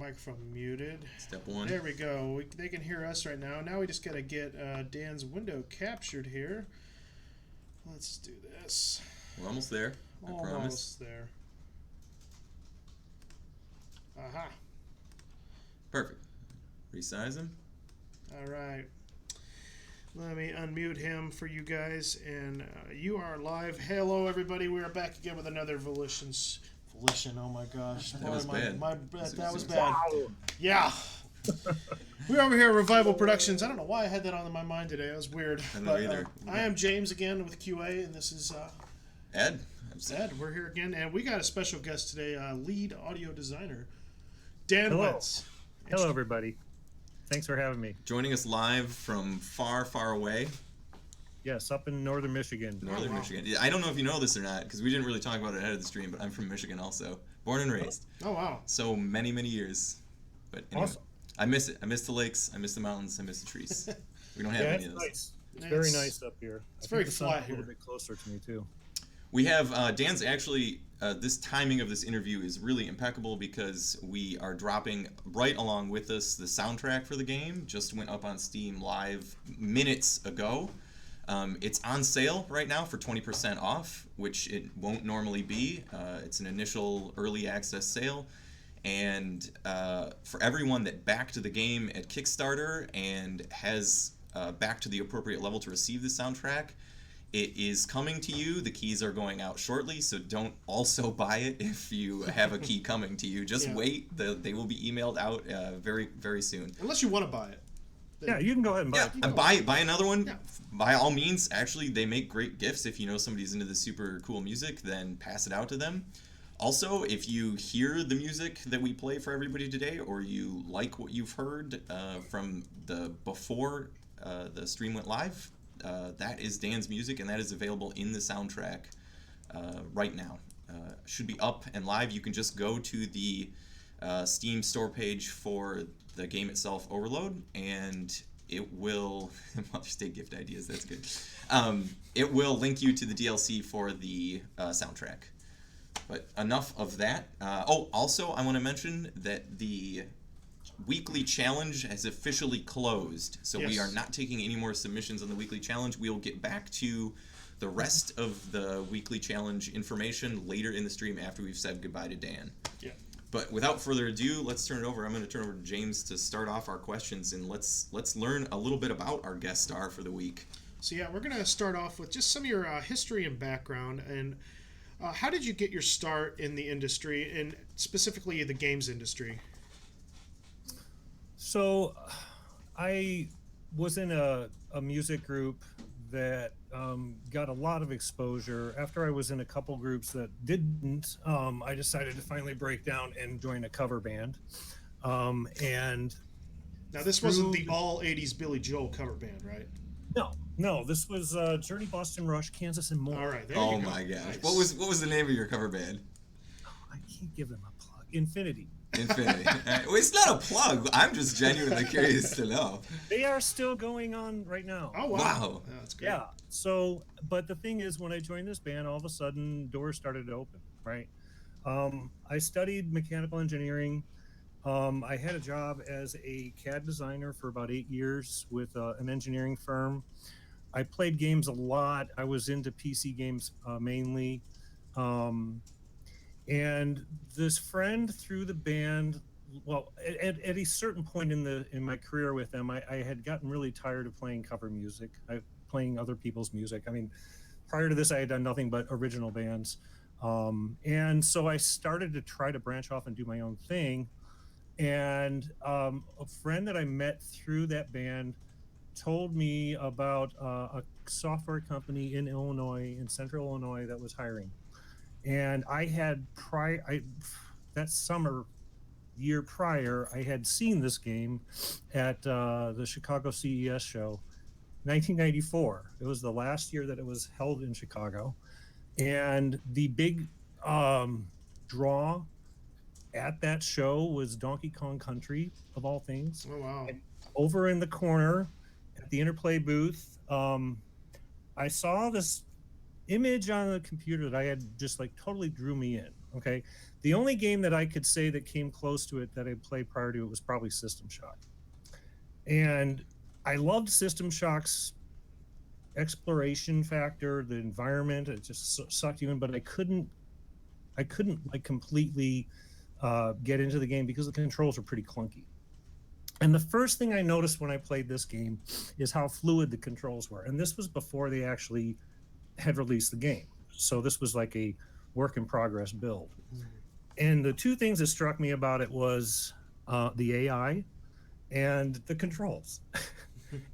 microphone muted. Step one. There we go. They can hear us right now. Now we just got to get Dan's window captured here. Let's do this. We're almost there. I promise. Almost there. Aha. Perfect. Resize him. All right. Let me unmute him for you guys, and you are live. Hello, everybody. We are back again with another Volition. Oh my gosh, that was bad. That was bad. Wow. Yeah. We're over here at Revival Productions. I don't know why I had that on my mind today. That was weird. I don't know either. I am James again with QA, and this is Ed. Ed. We're here again, and we got a special guest today, lead audio designer Dan Wentz. Hello, everybody. Thanks for having me. Joining us live from far, far away. Yes, up in northern Michigan. Northern Michigan. Yeah, I don't know if you know this or not, because we didn't really talk about it ahead of the stream, but I'm from Michigan also. Born and raised. Oh, wow. So many, many years. But anyway, awesome. I miss it. I miss the lakes. I miss the mountains. I miss the trees. We don't have any of those. Nice. It's very nice up here. It's very flat here. A little bit closer to me, too. We have, Dan's actually, this timing of this interview is really impeccable because we are dropping right along with us the soundtrack for the game. Just went up on Steam live minutes ago. It's on sale right now for 20% off, which it won't normally be. It's an initial early access sale. And for everyone that backed the game at Kickstarter and has backed to the appropriate level to receive the soundtrack, it is coming to you. The keys are going out shortly, so don't also buy it if you have a key coming to you. Just wait. They will be emailed out very, very soon. Unless you want to buy it. Yeah, you can go ahead and buy it. Buy another one. Yeah. By all means. Actually, they make great gifts. If you know somebody's into the super cool music, then pass it out to them. Also, if you hear the music that we play for everybody today, or you like what you've heard from before the stream went live, that is Dan's music, and that is available in the soundtrack right now. Should be up and live. You can just go to the Steam store page for the game itself, Overload, and it will Mother's Day gift ideas. That's good. It will link you to the DLC for the soundtrack. But enough of that. Also, I want to mention that the weekly challenge has officially closed, so we are not taking any more submissions on the weekly challenge. We'll get back to the rest of the weekly challenge information later in the stream after we've said goodbye to Dan. Yeah. But without further ado, let's turn it over. I'm going to turn over to James to start off our questions, and let's learn a little bit about our guest star for the week. So yeah, we're going to start off with just some of your history and background, and how did you get your start in the industry, and specifically the games industry? So I was in a music group that got a lot of exposure. After I was in a couple groups that didn't, I decided to finally break down and join a cover band. And now this wasn't the all 80s Billy Joel cover band, right? No, this was Journey, Boston Rush, Kansas, and more. All right, there you go. Oh my gosh. Nice. What was the name of your cover band? I can't give them a plug. Infinity. Well, it's not a plug. I'm just genuinely curious to know. They are still going on right now. Oh, wow. Yeah, that's great. Yeah. So, but the thing is, when I joined this band, all of a sudden doors started to open, right? I studied mechanical engineering. I had a job as a CAD designer for about 8 years with an engineering firm. I played games a lot. I was into PC games mainly. And this friend through the band, well, at a certain point in my career with them, I had gotten really tired of playing cover music, playing other people's music. I mean, prior to this, I had done nothing but original bands. And so I started to try to branch off and do my own thing. And a friend that I met through that band told me about a software company in Illinois, in central Illinois, that was hiring. And I had that year prior, I had seen this game at the Chicago CES show, 1994. It was the last year that it was held in Chicago. And the big draw at that show was Donkey Kong Country, of all things. Oh, wow. And over in the corner at the Interplay booth, I saw this image on the computer that I had just like totally drew me in, Okay, the only game that I could say that came close to it that I played prior to it was probably System Shock, and I loved System Shock's exploration factor, the environment. It just sucked you in, but I couldn't like completely get into the game because the controls were pretty clunky. And the first thing I noticed when I played this game is how fluid the controls were. And this was before they actually had released the game. So this was like a work in progress build. And the two things that struck me about it was the AI and the controls.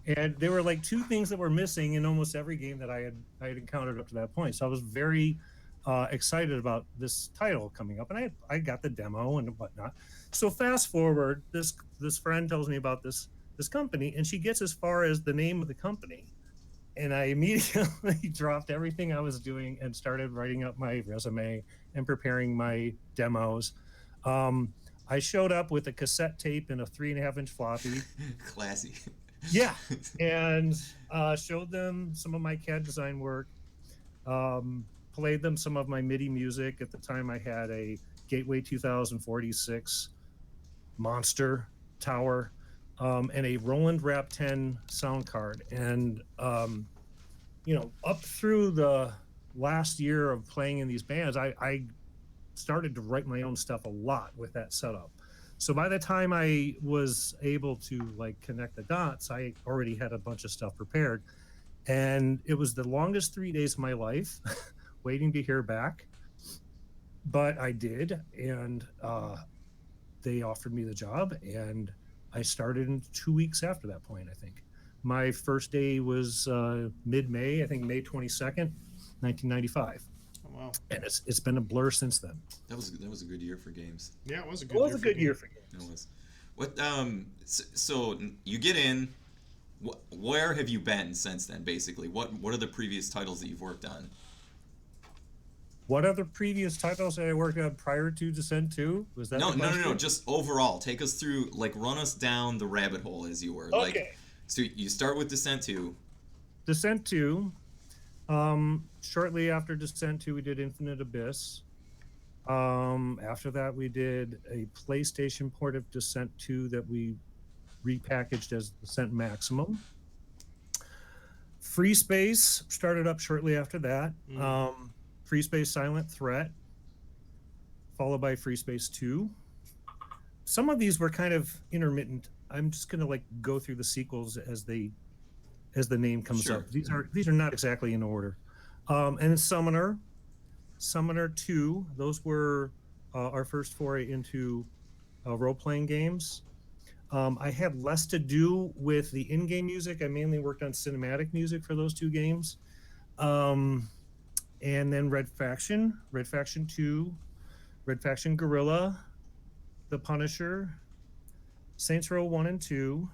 And there were like two things that were missing in almost every game that I had encountered up to that point. So I was very excited about this title coming up, and I got the demo and whatnot. So fast forward, this friend tells me about this company, and she gets as far as the name of the company, and I immediately dropped everything I was doing and started writing up my resume and preparing my demos. I showed up with a cassette tape and a 3.5-inch floppy. Classy. Yeah, and showed them some of my CAD design work. Played them some of my MIDI music. At the time, I had a Gateway 2046 Monster Tower and a Roland Rap 10 sound card. And, up through the last year of playing in these bands, I started to write my own stuff a lot with that setup. So by the time I was able to like connect the dots, I already had a bunch of stuff prepared. And it was the longest 3 days of my life waiting to hear back. But I did, and they offered me the job, and I started in 2 weeks after that point, I think. My first day was mid-May, I think May 22nd, 1995. Oh, wow. And it's been a blur since then. That was a good year for games. Yeah, it was a good It was year a good year for games. It was. What so you get in, where have you been since then, basically? What are the previous titles that you've worked on? What other previous titles that I worked on prior to Descent 2? Was that No. Just overall, take us through, like, run us down the rabbit hole, as you were. Okay. Like, so you start with Descent 2. Descent 2. Shortly after Descent 2, we did Infinite Abyss. After that, we did a PlayStation port of Descent 2 that we repackaged as Descent Maximum. Free Space started up shortly after that. Free Space Silent Threat, followed by Free Space 2. Some of these were kind of intermittent. I'm just going to like go through the sequels as the name comes up. These are not exactly in order. And then Summoner 2. Those were our first foray into role-playing games. I had less to do with the in-game music. I mainly worked on cinematic music for those two games. And then Red Faction 2, Red Faction Guerrilla, The Punisher, Saints Row 1 and 2,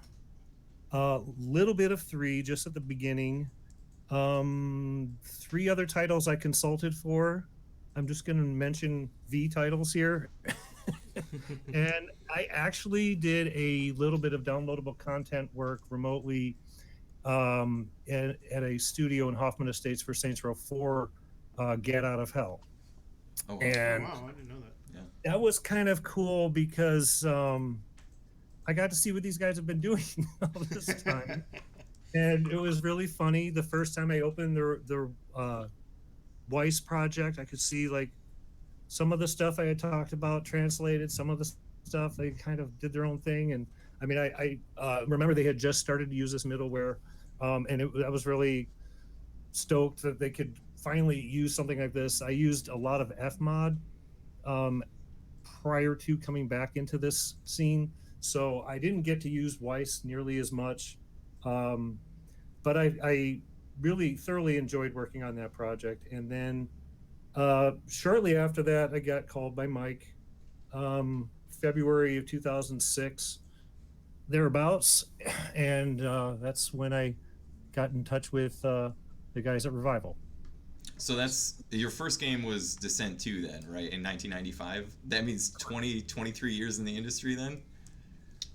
little bit of 3 just at the beginning. 3 other titles I consulted for. I'm just going to mention V titles here. And I actually did a little bit of downloadable content work remotely at a studio in Hoffman Estates for Saints Row 4. Get Out of Hell. Oh, wow. Wow, I didn't know that. Yeah. That was kind of cool because I got to see what these guys have been doing all this time. And it was really funny. The first time I opened the Weiss project, I could see like some of the stuff I had talked about translated, some of the stuff they kind of did their own thing. And I mean, I remember they had just started to use this middleware, and I was really stoked that they could finally use something like this. I used a lot of Fmod prior to coming back into this scene, so I didn't get to use Weiss nearly as much. But I really thoroughly enjoyed working on that project. And then shortly after that, I got called by Mike, February of 2006, thereabouts. And that's when I got in touch with the guys at Revival. So that's your first game was Descent 2 then, right? In 1995. That means 23 years in the industry then?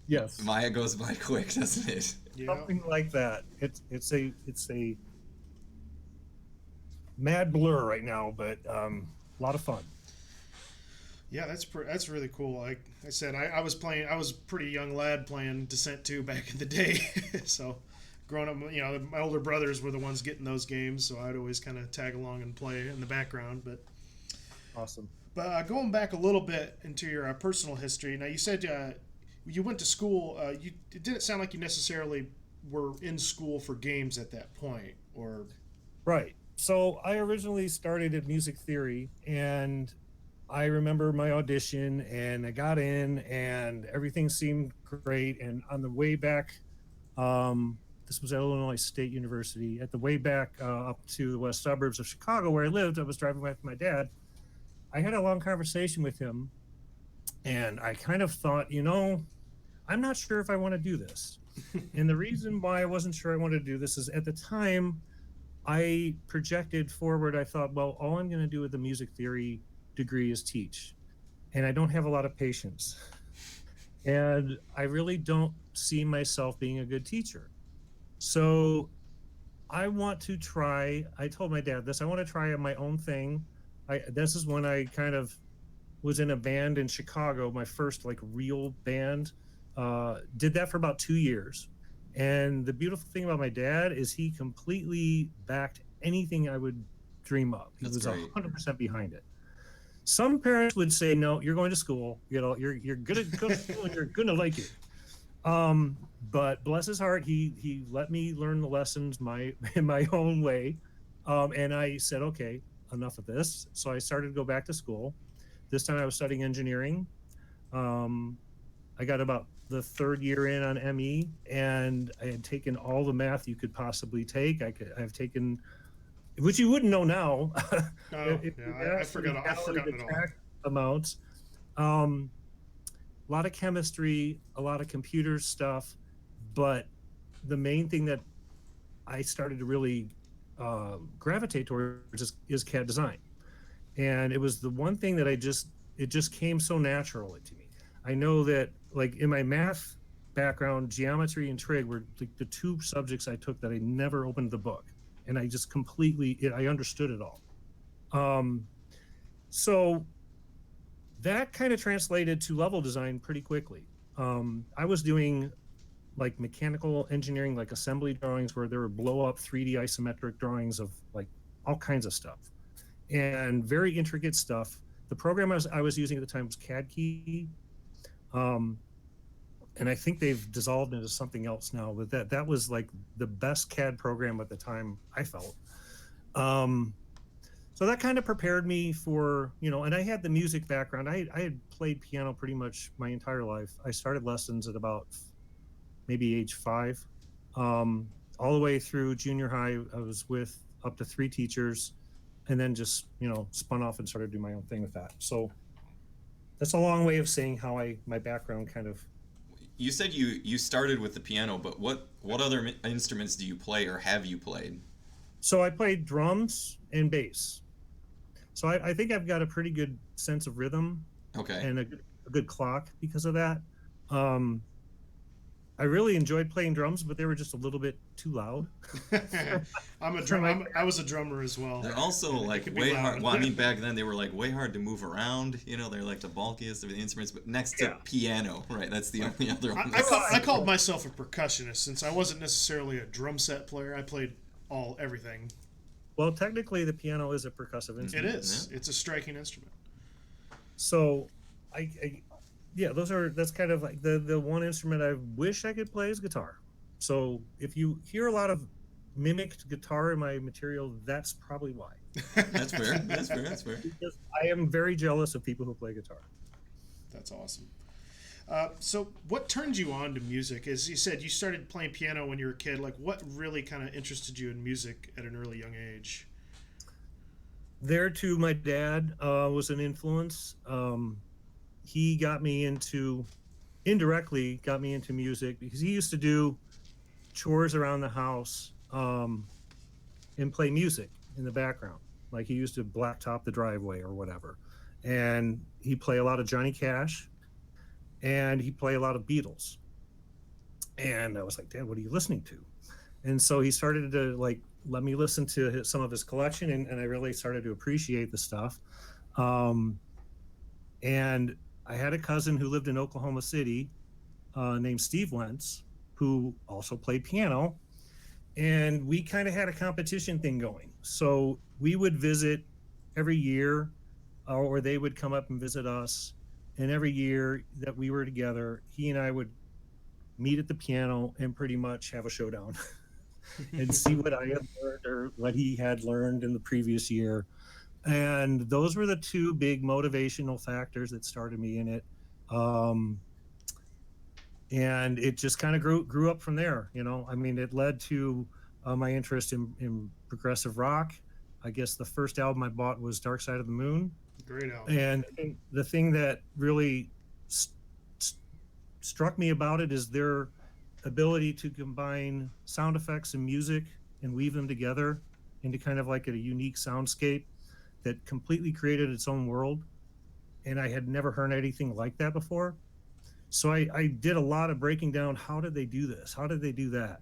Yes. Maya goes by quick, doesn't it? Yeah. Something like that. It's a mad blur right now, but a lot of fun. Yeah, that's really cool. Like I said, I was playing. I was a pretty young lad playing Descent 2 back in the day. So, growing up, my older brothers were the ones getting those games, so I'd always kind of tag along and play in the background. Awesome. But going back a little bit into your personal history. Now, you said you went to school. It didn't sound like you necessarily were in school for games at that point, or Right. So I originally started at music theory, and I remember my audition, and I got in, and everything seemed great. And on the way back, this was at Illinois State University. At the way back up to the west suburbs of Chicago, where I lived, I was driving with my dad. I had a long conversation with him, and I kind of thought, I'm not sure if I want to do this. And the reason why I wasn't sure I wanted to do this is at the time I projected forward. I thought, well, all I'm going to do with the music theory degree is teach. And I don't have a lot of patience. And I really don't see myself being a good teacher. So I want to try, I told my dad this, I want to try my own thing. This is when I kind of was in a band in Chicago, my first like real band. Did that for about 2 years. And the beautiful thing about my dad is he completely backed anything I would dream up. He was 100% behind it. Some parents would say, no, you're going to school. You're going to go to school and you're going to like it. But bless his heart, he let me learn the lessons in my own way. And I said, okay, enough of this. So I started to go back to school. This time I was studying engineering. I got about the third year in on ME, and I had taken all the math you could possibly take. I've taken, which you wouldn't know now. Oh, yeah, I forgot it all. Amounts. A lot of chemistry, a lot of computer stuff, but the main thing that I started to really gravitate towards is CAD design. And it was the one thing that it just came so naturally to me. I know that like in my math background, geometry and trig were like the two subjects I took that I never opened the book. And I just I understood it all. So that kind of translated to level design pretty quickly. I was doing like mechanical engineering, like assembly drawings where there were blow up 3D isometric drawings of like all kinds of stuff and very intricate stuff. The program I was using at the time was CAD Key. And I think they've dissolved into something else now, but that was like the best CAD program at the time, I felt. So that kind of prepared me for, and I had the music background. I had played piano pretty much my entire life. I started lessons at about maybe age 5. All the way through junior high, I was with up to 3 teachers, and then just, spun off and started doing my own thing with that. So that's a long way of saying how my background kind of. You said you started with the piano, but what other instruments do you play or have you played? So I played drums and bass. So I think I've got a pretty good sense of rhythm. Okay. And a good clock because of that. I really enjoyed playing drums, but they were just a little bit too loud. I was a drummer as well. They're also like way hard. Well, I mean, back then they were like way hard to move around. They're like the bulkiest of the instruments, but next to piano, right? That's the only other one. I called myself a percussionist since I wasn't necessarily a drum set player. I played everything. Well, technically, the piano is a percussive instrument. It is. Yeah. It's a striking instrument. So, that's kind of like the one instrument I wish I could play is guitar. So if you hear a lot of mimicked guitar in my material, that's probably why. That's fair. Because I am very jealous of people who play guitar. That's awesome. So what turned you on to music? As you said, you started playing piano when you were a kid. Like, what really kind of interested you in music at an early young age? There too, my dad was an influence. He indirectly got me into music because he used to do chores around the house and play music in the background. Like he used to blacktop the driveway or whatever. And he'd play a lot of Johnny Cash and he'd play a lot of Beatles. And I was like, Dad, what are you listening to? And so he started to like let me listen to some of his collection, and I really started to appreciate the stuff. And I had a cousin who lived in Oklahoma City named Steve Wentz, who also played piano. And we kind of had a competition thing going. So we would visit every year, or they would come up and visit us. And every year that we were together, he and I would meet at the piano and pretty much have a showdown and see what I had learned or what he had learned in the previous year. And those were the two big motivational factors that started me in it. And it just kind of grew up from there. I mean, it led to my interest in progressive rock. I guess the first album I bought was Dark Side of the Moon. Great album. And the thing that really struck me about it is their ability to combine sound effects and music and weave them together into kind of like a unique soundscape that completely created its own world. And I had never heard anything like that before. So I did a lot of breaking down, how did they do this? How did they do that?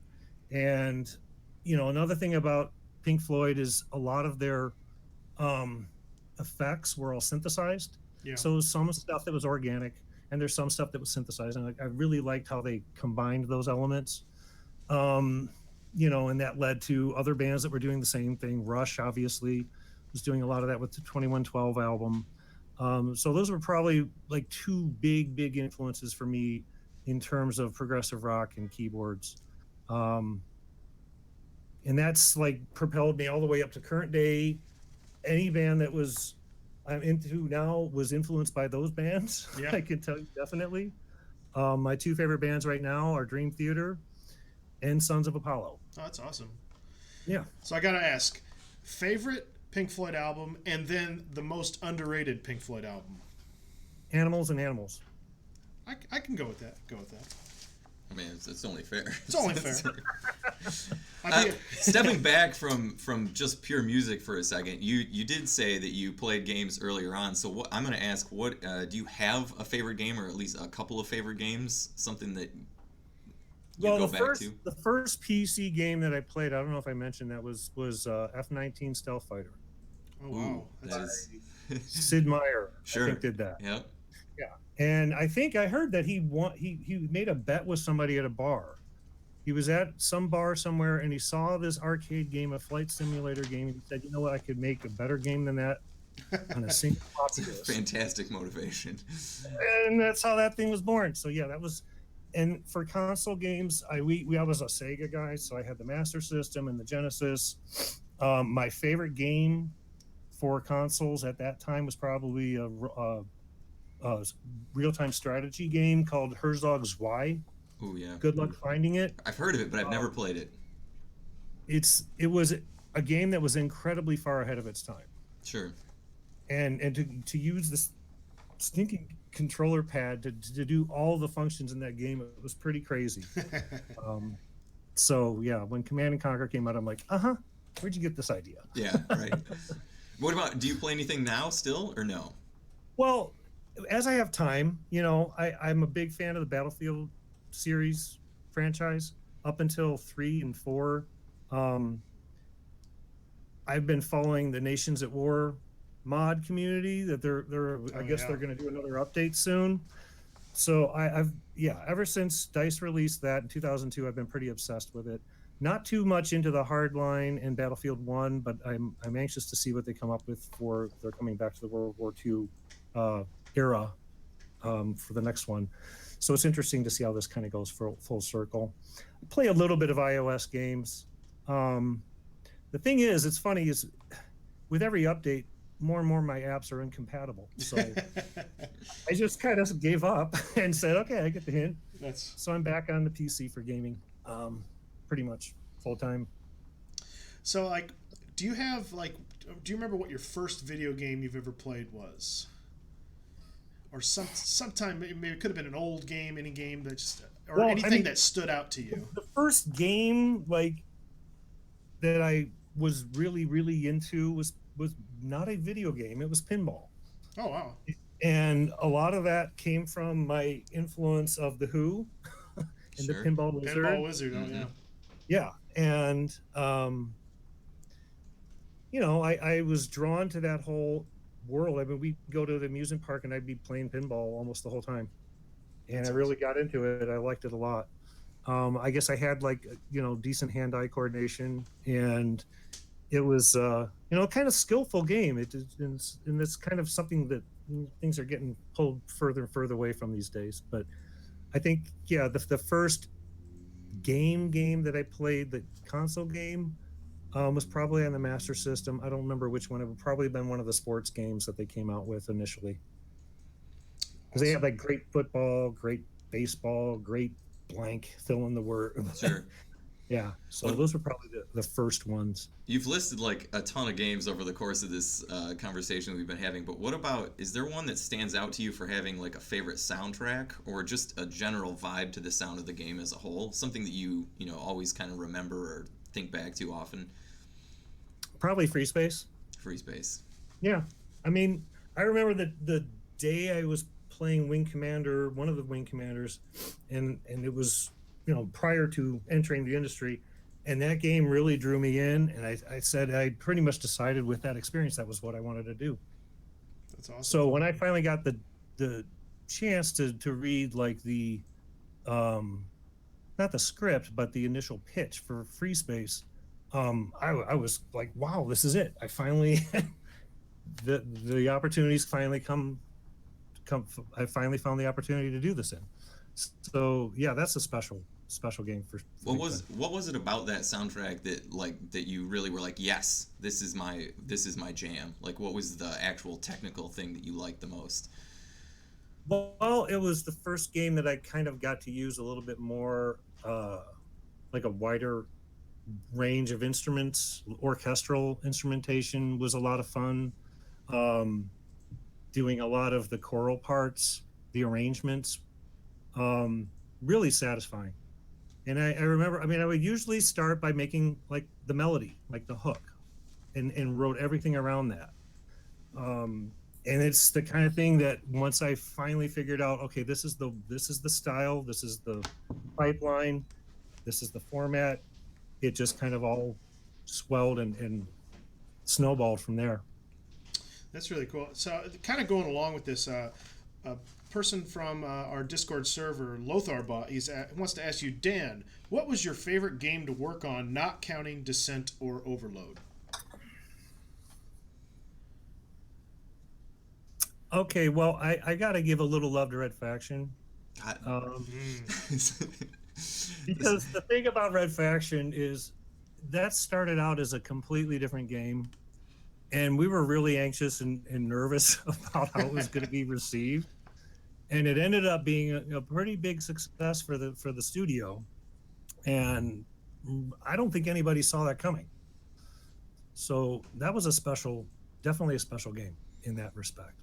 And, another thing about Pink Floyd is a lot of their effects were all synthesized. Yeah. So some stuff that was organic, and there's some stuff that was synthesized. And I really liked how they combined those elements. And that led to other bands that were doing the same thing. Rush, obviously, was doing a lot of that with the 2112 album. So those were probably like two big influences for me in terms of progressive rock and keyboards. And that's like propelled me all the way up to current day. Any band that I'm into now was influenced by those bands. Yeah. I can tell you definitely. My two favorite bands right now are Dream Theater and Sons of Apollo. Oh, that's awesome. Yeah. So I got to ask, favorite Pink Floyd album, and then the most underrated Pink Floyd album? Animals and Animals. I can go with that. I mean, it's only fair. It's only fair. Stepping back from just pure music for a second, you did say that you played games earlier on. So I'm going to ask, what do you have a favorite game, or at least a couple of favorite games? Something that you go back to? The first PC game that I played, I don't know if I mentioned that, was F-19 Stealth Fighter. Oh wow, that's Sid Meier, sure. I think, did that. Yep. Yeah, and I think I heard that he made a bet with somebody at a bar. He was at some bar somewhere, and he saw this arcade game, a flight simulator game, and he said, "You know what? I could make a better game than that on a single floppy disk." Fantastic motivation. And that's how that thing was born. So yeah, that was. And for console games, I was a Sega guy, so I had the Master System and the Genesis. My favorite game for consoles at that time was probably a real-time strategy game called Herzog Zwei. Oh yeah. Good luck finding it. I've heard of it, but I've never played it. It was a game that was incredibly far ahead of its time. Sure. And to use this stinking controller pad to do all the functions in that game, it was pretty crazy. So yeah, when Command and Conquer came out, I'm like, where'd you get this idea? Yeah, right. What about, do you play anything now still, or no? Well, as I have time, I'm a big fan of the Battlefield series franchise up until 3 and 4. I've been following the Nations at War mod community that they're they're going to do another update soon. So I've ever since DICE released that in 2002, I've been pretty obsessed with it. Not too much into the hardline and Battlefield 1, but I'm anxious to see what they come up with they're coming back to the World War II era for the next one. So it's interesting to see how this kind of goes full circle. I play a little bit of iOS games. The thing is, it's funny, is with every update, more and more my apps are incompatible. So I just kind of gave up and said, okay, I get the hint. So I'm back on the PC for gaming, pretty much full time. So do you remember what your first video game you've ever played was? Or sometime, maybe it could have been an old game, any game that anything that stood out to you. The first game that I was really, really into was not a video game. It was pinball. Oh, wow. And a lot of that came from my influence of The Who and the Pinball Wizard. Pinball Wizard, oh, yeah. Yeah. And, I was drawn to that whole world. I mean, we go to the amusement park and I'd be playing pinball almost the whole time, and That's I really got into it. I liked it a lot. I guess I had like decent hand-eye coordination, and it was kind of skillful game. And it's kind of something that things are getting pulled further and further away from these days. But I think the first game that I played, the console game, was probably on the Master System. I don't remember which one. It would probably have been one of the sports games that they came out with initially, because they had like great football, great baseball, great blank, fill in the word. Sure. Yeah, so those were probably the first ones. You've listed like a ton of games over the course of this conversation we've been having, but what about, is there one that stands out to you for having like a favorite soundtrack or just a general vibe to the sound of the game as a whole? Something that you always kind of remember or think back to often? Probably Free Space. Free Space. Yeah, I mean, I remember the day I was playing Wing Commander, one of the Wing Commanders, and it was prior to entering the industry, and that game really drew me in, and I said I pretty much decided with that experience that was what I wanted to do. That's awesome. So when I finally got the chance to read like the not the script but the initial pitch for Free Space, I was like, wow, this is it. I finally the opportunities finally come. I finally found the opportunity to do this in. So yeah, that's a special game for what was it about that soundtrack that you really were like, yes, this is my jam? Like, what was the actual technical thing that you liked the most? Well, it was the first game that I kind of got to use a little bit more like a wider range of instruments. Orchestral instrumentation was a lot of fun. Doing a lot of the choral parts, the arrangements, really satisfying. And I remember, I would usually start by making like the melody, like the hook, and wrote everything around that. And it's the kind of thing that once I finally figured out, okay, this is the style, this is the pipeline, this is the format, it just kind of all swelled and snowballed from there. That's really cool. So kind of going along with this, a person from our Discord server, Lotharbaugh, wants to ask you, Dan, what was your favorite game to work on, not counting Descent or Overload? Okay, well, I got to give a little love to Red Faction. Because the thing about Red Faction is that started out as a completely different game, and we were really anxious and nervous about how it was going to be received. And it ended up being a pretty big success for the studio, and I don't think anybody saw that coming. So that was definitely a special game in that respect.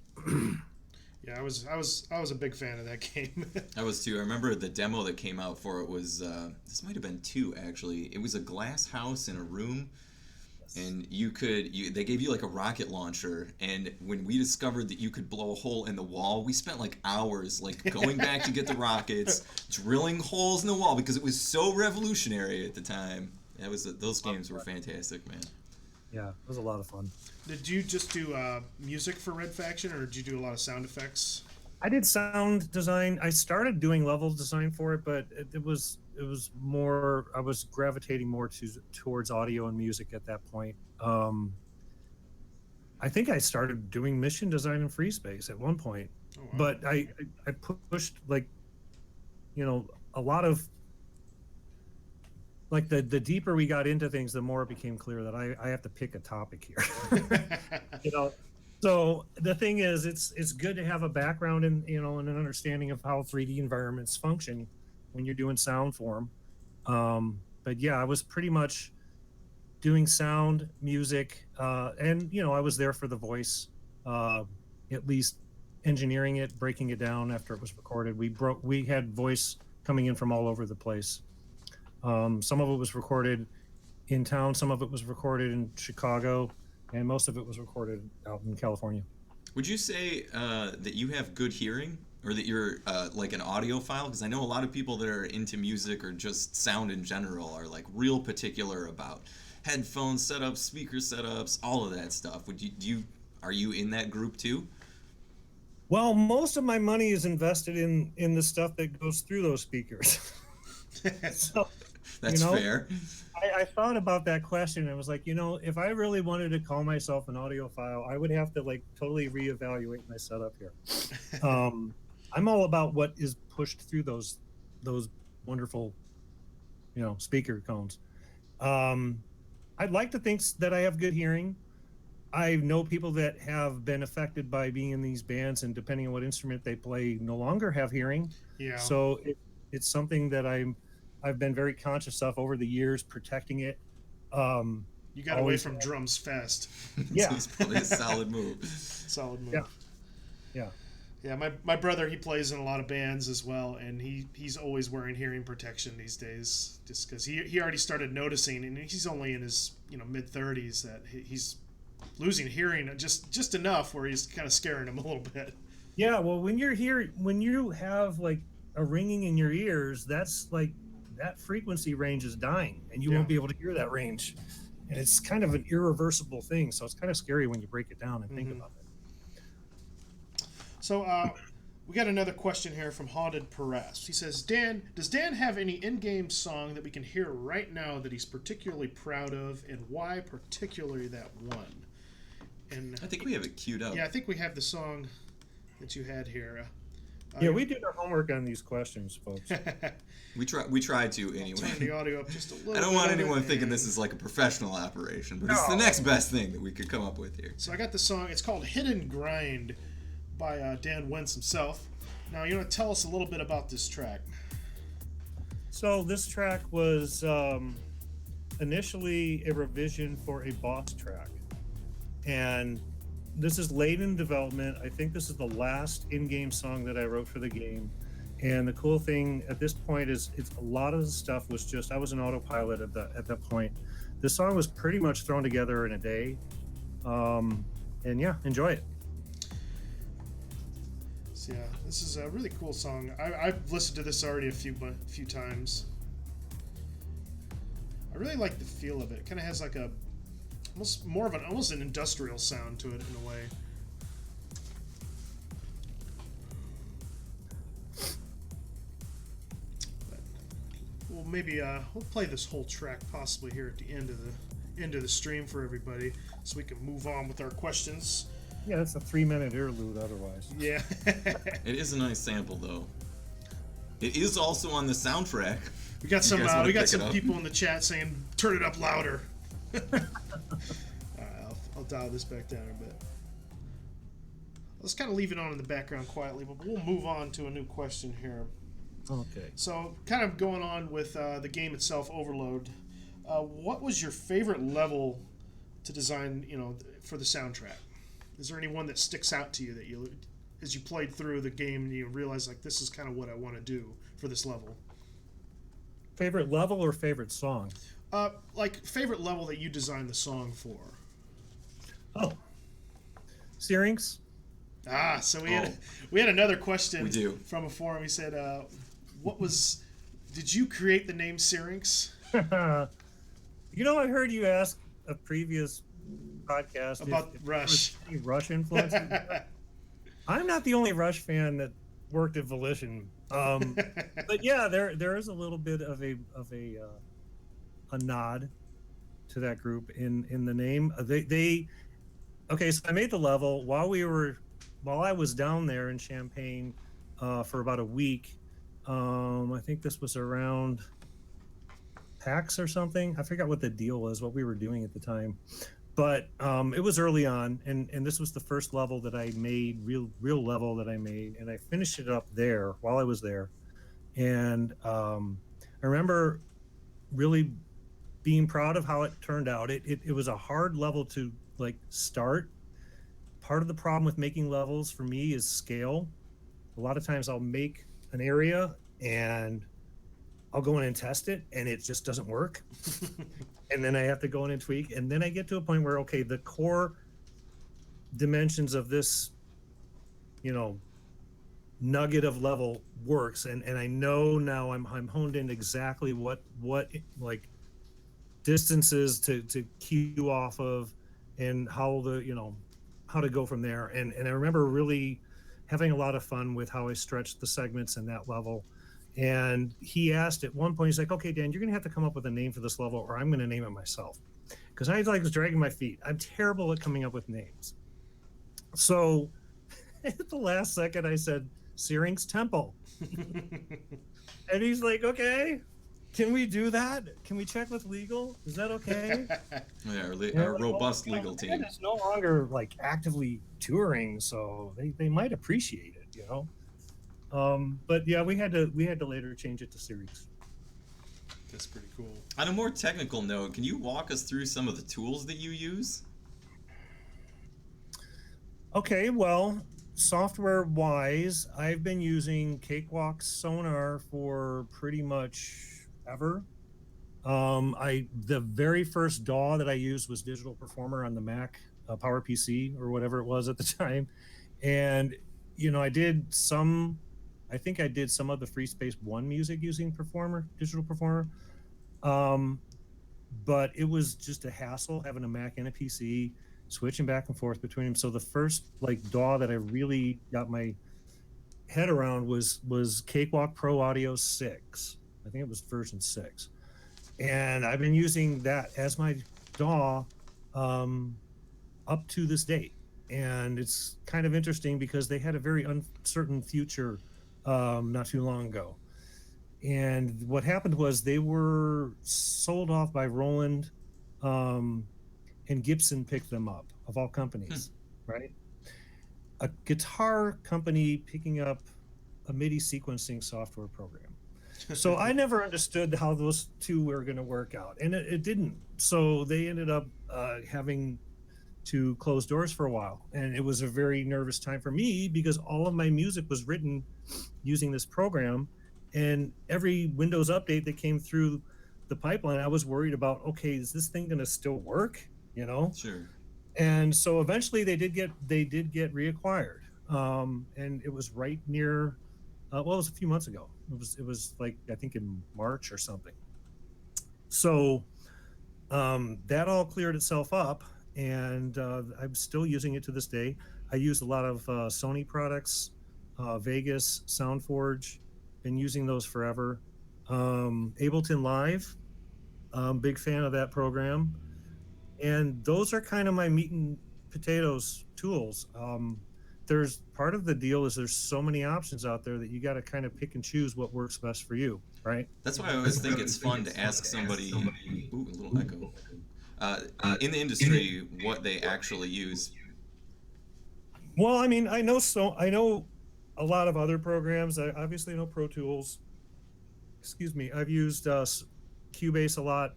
Yeah, I was a big fan of that game. I was too. I remember the demo that came out for it was this might have been 2 actually. It was a glass house in a room. And they gave you like a rocket launcher, and when we discovered that you could blow a hole in the wall, we spent like hours like going back to get the rockets, drilling holes in the wall because it was so revolutionary at the time. Those games were fantastic, man. Yeah, it was a lot of fun. Did you just do music for Red Faction, or did you do a lot of sound effects? I did sound design. I started doing level design for it, but it was more, I was gravitating more towards audio and music at that point. I think I started doing mission design in Free Space at one point. Oh, wow. But I pushed like, a lot of, like the deeper we got into things, the more it became clear that I have to pick a topic here. So the thing is, it's good to have a background in and an understanding of how 3D environments function when you're doing sound for them. But yeah, I was pretty much doing sound, music, and I was there for the voice, at least engineering it, breaking it down after it was recorded. We had voice coming in from all over the place. Some of it was recorded in town, some of it was recorded in Chicago, and most of it was recorded out in California. Would you say that you have good hearing, or that you're like an audiophile? Because I know a lot of people that are into music or just sound in general are like real particular about headphone setups, speaker setups, all of that stuff. Are you in that group too? Well, most of my money is invested in the stuff that goes through those speakers. So, That's fair. I thought about that question and I was like, if I really wanted to call myself an audiophile, I would have to like totally reevaluate my setup here. I'm all about what is pushed through those wonderful, speaker cones. I'd like to think that I have good hearing. I know people that have been affected by being in these bands, and depending on what instrument they play, no longer have hearing. Yeah. So it's something that I've been very conscious of over the years, protecting it. You got away from drums fast. Yeah. So it's probably a solid move. Solid move. Yeah. Yeah, my brother, he plays in a lot of bands as well, and he's always wearing hearing protection these days, just because he already started noticing, and he's only in his mid 30s, that he's losing hearing just enough where he's kind of scaring him a little bit. Yeah, well, when you have like a ringing in your ears, that's like that frequency range is dying, and you won't be able to hear that range, and it's kind of an irreversible thing. So it's kind of scary when you break it down and think about it. So we got another question here from Haunted Perez. He says, does Dan have any in-game song that we can hear right now that he's particularly proud of, and why particularly that one? And I think we have it queued up. Yeah, I think we have the song that you had here. Yeah, we did our homework on these questions, folks. We try to anyway. Turn the audio up just a little. I don't want anyone thinking this is like a professional operation, but it's the next best thing that we could come up with here. So I got the song. It's called Hidden Grind by Dan Wentz himself. Now, you want to tell us a little bit about this track? So this track was initially a revision for a boss track, and this is late in development. I think this is the last in-game song that I wrote for the game. And the cool thing at this point is it's a lot of the stuff was just, I was an autopilot at that point. This song was pretty much thrown together in a day. And yeah, enjoy it. So yeah, this is a really cool song. I've listened to this already a few times. I really like the feel of it. It kind of has like almost an industrial sound to it in a way. But maybe we'll play this whole track possibly here at the end of the stream for everybody, so we can move on with our questions. Yeah, that's a 3-minute interlude otherwise. Yeah. It is a nice sample though. It is also on the soundtrack. We got some people in the chat saying turn it up louder. I'll dial this back down a bit. Let's kind of leave it on in the background quietly, but we'll move on to a new question here. Okay. So, kind of going on with the game itself, Overload. What was your favorite level to design, for the soundtrack? Is there any one that sticks out to you that as you played through the game, you realize like this is kind of what I want to do for this level? Favorite level or favorite song? Like favorite level that you designed the song for. Oh, Syrinx. So we had another question We do. from a forum. He said, did you create the name Syrinx? I heard you ask a previous podcast about Rush. Rush influence. I'm not the only Rush fan that worked at Volition. But yeah, there is a little bit of a nod to that group in the name. Okay, so I made the level while I was down there in Champaign for about a week. I think this was around PAX or something. I forgot what the deal was, what we were doing at the time. But it was early on, and this was the first level that I made, real level that I made, and I finished it up there while I was there. And I remember really being proud of how it turned out. It was a hard level to start. Part of the problem with making levels for me is scale. A lot of times I'll make an area and I'll go in and test it and it just doesn't work. And then I have to go in and tweak. And then I get to a point where, okay, the core dimensions of this, nugget of level works. And I know now I'm honed in exactly what distances to cue off of and how how to go from there. And I remember really having a lot of fun with how I stretched the segments in that level. And he asked at one point, he's like, okay, Dan, you're going to have to come up with a name for this level, or I'm going to name it myself. Because I was dragging my feet. I'm terrible at coming up with names. So at the last second, I said, Syrinx Temple. And he's like, okay, can we do that? Can we check with legal? Is that okay? Yeah, our robust legal team. It's no longer like actively touring, so they might appreciate it, you know. But yeah, we had to later change it to Syrinx. That's pretty cool. On a more technical note, can you walk us through some of the tools that you use? Okay, well, software-wise, I've been using Cakewalk Sonar for pretty much ever. The very first DAW that I used was Digital Performer on the Mac, PowerPC or whatever it was at the time, and you know, I think I did some of the Free Space One music using Digital Performer, but it was just a hassle having a Mac and a PC, switching back and forth between them. So the first like DAW that I really got my head around was Cakewalk Pro Audio 6. I think it was version 6. And I've been using that as my DAW up to this date. And it's kind of interesting because they had a very uncertain future not too long ago. And what happened was they were sold off by Roland, and Gibson picked them up, of all companies, right? A guitar company picking up a MIDI sequencing software program. So I never understood how those two were going to work out, and it didn't. So they ended up having to close doors for a while, and it was a very nervous time for me because all of my music was written using this program, and every Windows update that came through the pipeline, I was worried about, okay, is this thing going to still work? You know? Sure. And so eventually they did get reacquired, and it was right near, well, it was a few months ago. It was like, I think in March or something. So that all cleared itself up, and I'm still using it to this day. I use a lot of Sony products, Vegas, SoundForge, been using those forever. Ableton Live, big fan of that program. And those are kind of my meat and potatoes tools. There's part of the deal is there's so many options out there that you got to kind of pick and choose what works best for you, right? That's why I always think it's fun to ask somebody, ooh, a little echo, in the industry what they actually use. Well, I mean, I know a lot of other programs. I obviously know Pro Tools. Excuse me. I've used Cubase a lot.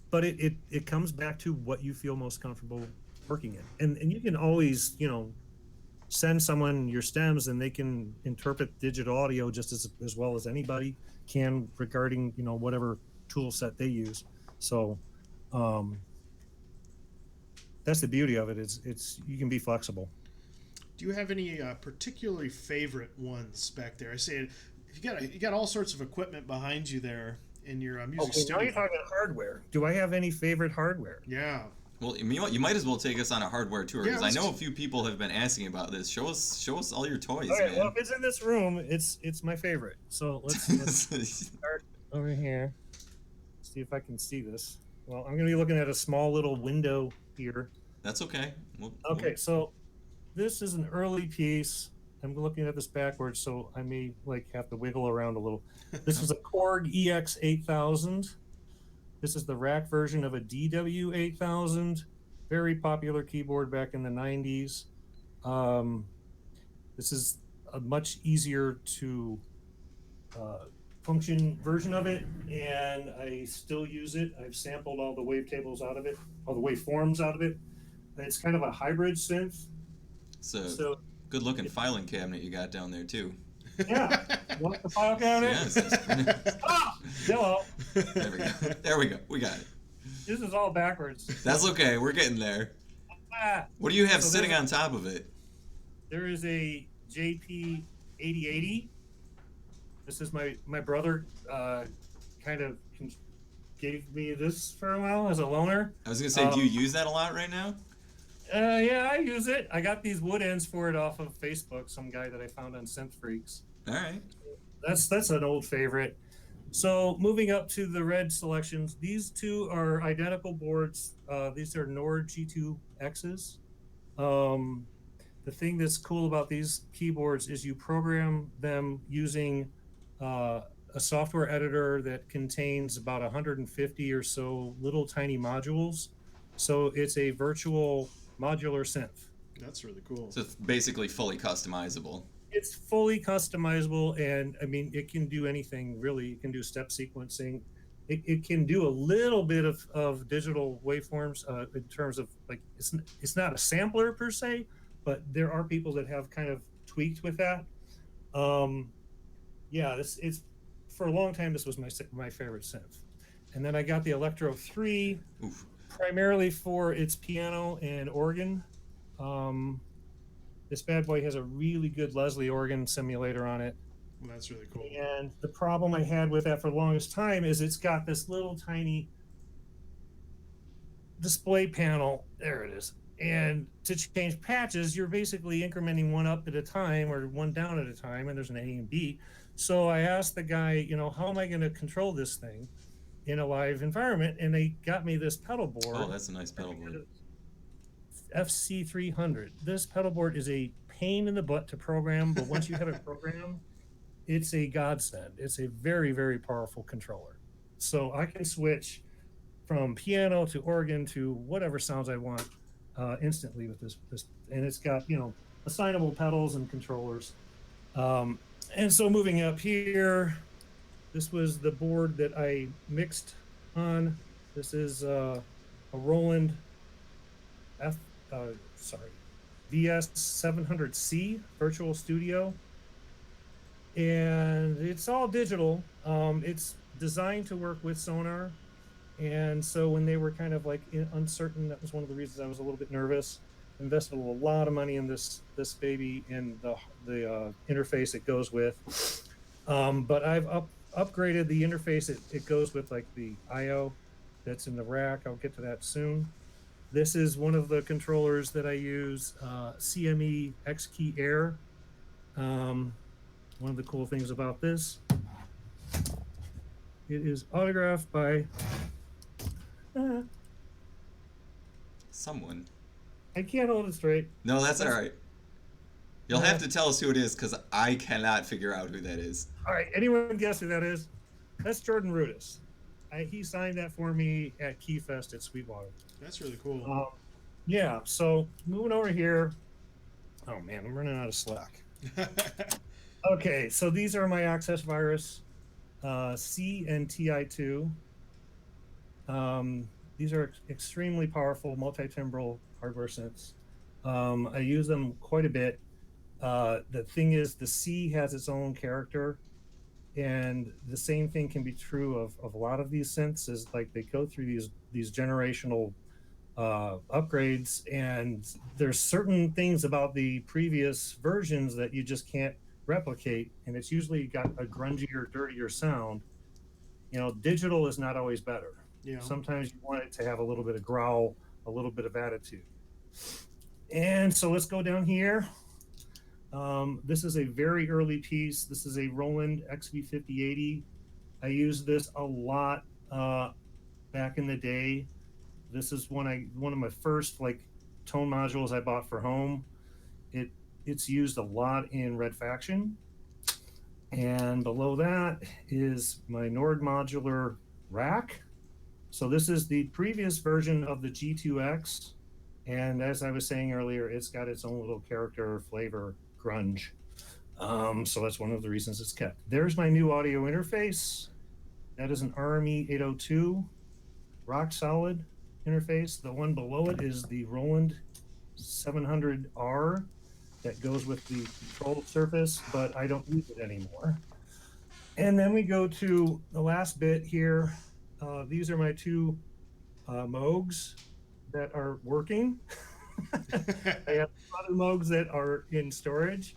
But it comes back to what you feel most comfortable working in. And you can always, you know, send someone your stems and they can interpret digital audio just as well as anybody can regarding, you know, whatever tool set they use. So that's the beauty of it. It's you can be flexible. Do you have any particularly favorite ones back there? I say you got all sorts of equipment behind you there in your music studio. Now you're talking hardware. Do I have any favorite hardware? Yeah. Well, you might as well take us on a hardware tour because I know a few people have been asking about this. Show us all your toys, all right, man. well, if it's in this room, it's my favorite. So let's start over here. See if I can see this. Well, I'm going to be looking at a small little window here. That's okay. So this is an early piece. I'm looking at this backwards, so I may have to wiggle around a little. This is a Korg EX8000. This is the rack version of a DW8000. Very popular keyboard back in the 90s. This is a much easier to function version of it, and I still use it. I've sampled all the wavetables out of it, all the waveforms out of it. It's kind of a hybrid synth. So good looking filing cabinet you got down there too. Yeah. You want the file cabinet? Yes. Ah! Hello. There we go. We got it. This is all backwards. That's okay. We're getting there. What do you have sitting on top of it? There is a JP 8080. This is my brother kind of gave me this for a while as a loaner. I was going to say, do you use that a lot right now? Yeah, I use it. I got these wood ends for it off of Facebook. Some guy that I found on Synth Freaks. All right. That's an old favorite. So moving up to the red selections, these two are identical boards. These are Nord G2Xs. Um, the thing that's cool about these keyboards is you program them using a software editor that contains about 150 or so little tiny modules. So it's a virtual modular synth. That's really cool. So it's basically fully customizable. It's fully customizable, and I mean, it can do anything really. It can do step sequencing. It can do a little bit of digital waveforms in terms of like it's not a sampler per se, but there are people that have kind of tweaked with that. Yeah, this it's for a long time. This was my favorite synth, and then I got the Electro 3 Oof. primarily for its piano and organ. This bad boy has a really good Leslie organ simulator on it. Well, that's really cool. And the problem I had with that for the longest time is it's got this little tiny display panel. There it is. And to change patches, you're basically incrementing one up at a time or one down at a time, and there's an A and B. So I asked the guy, how am I going to control this thing in a live environment? And they got me this pedal board. Oh, that's a nice pedal board. FC300. This pedal board is a pain in the butt to program, but once you have it programmed, it's a godsend. It's a very, very powerful controller. So I can switch from piano to organ to whatever sounds I want instantly with this. And it's got, assignable pedals and controllers. And so moving up here, this was the board that I mixed on. This is a Roland VS700C Virtual Studio, and it's all digital. It's designed to work with sonar, and so when they were kind of like uncertain, that was one of the reasons I was a little bit nervous. Invested a lot of money in this baby and the interface it goes with, but I've upgraded the interface it goes with, like the I/O that's in the rack. I'll get to that soon. This is one of the controllers that I use, CME X-Key Air. One of the cool things about this, it is autographed by someone. I can't hold it straight. No, that's all right. You'll have to tell us who it is, because I cannot figure out who that is. All right, anyone guess who that is? That's Jordan Rudis. He signed that for me at Keyfest at Sweetwater. That's really cool. Yeah, so moving over here. Oh man, I'm running out of slack. Okay, so these are my Access Virus C and TI2. These are extremely powerful multi-timbral hardware synths. I use them quite a bit. The thing is, the C has its own character, and the same thing can be true of a lot of these synths. Is like they go through these generational upgrades, and there's certain things about the previous versions that you just can't replicate, and it's usually got a grungier, dirtier sound. Digital is not always better. Sometimes you want it to have a little bit of growl, a little bit of attitude. And so let's go down here. This is a very early piece. This is a Roland XV5080. I used this a lot back in the day. This is one of my first tone modules I bought for home. It's used a lot in Red Faction. And below that is my Nord modular rack. So this is the previous version of the G2X. And as I was saying earlier, it's got its own little character, flavor, grunge. So that's one of the reasons it's kept. There's my new audio interface. That is an RME 802 rock solid interface. The one below it is the Roland 700R that goes with the control surface, but I don't use it anymore. And then we go to the last bit here. These are my two Moogs that are working. I have other Moogs that are in storage.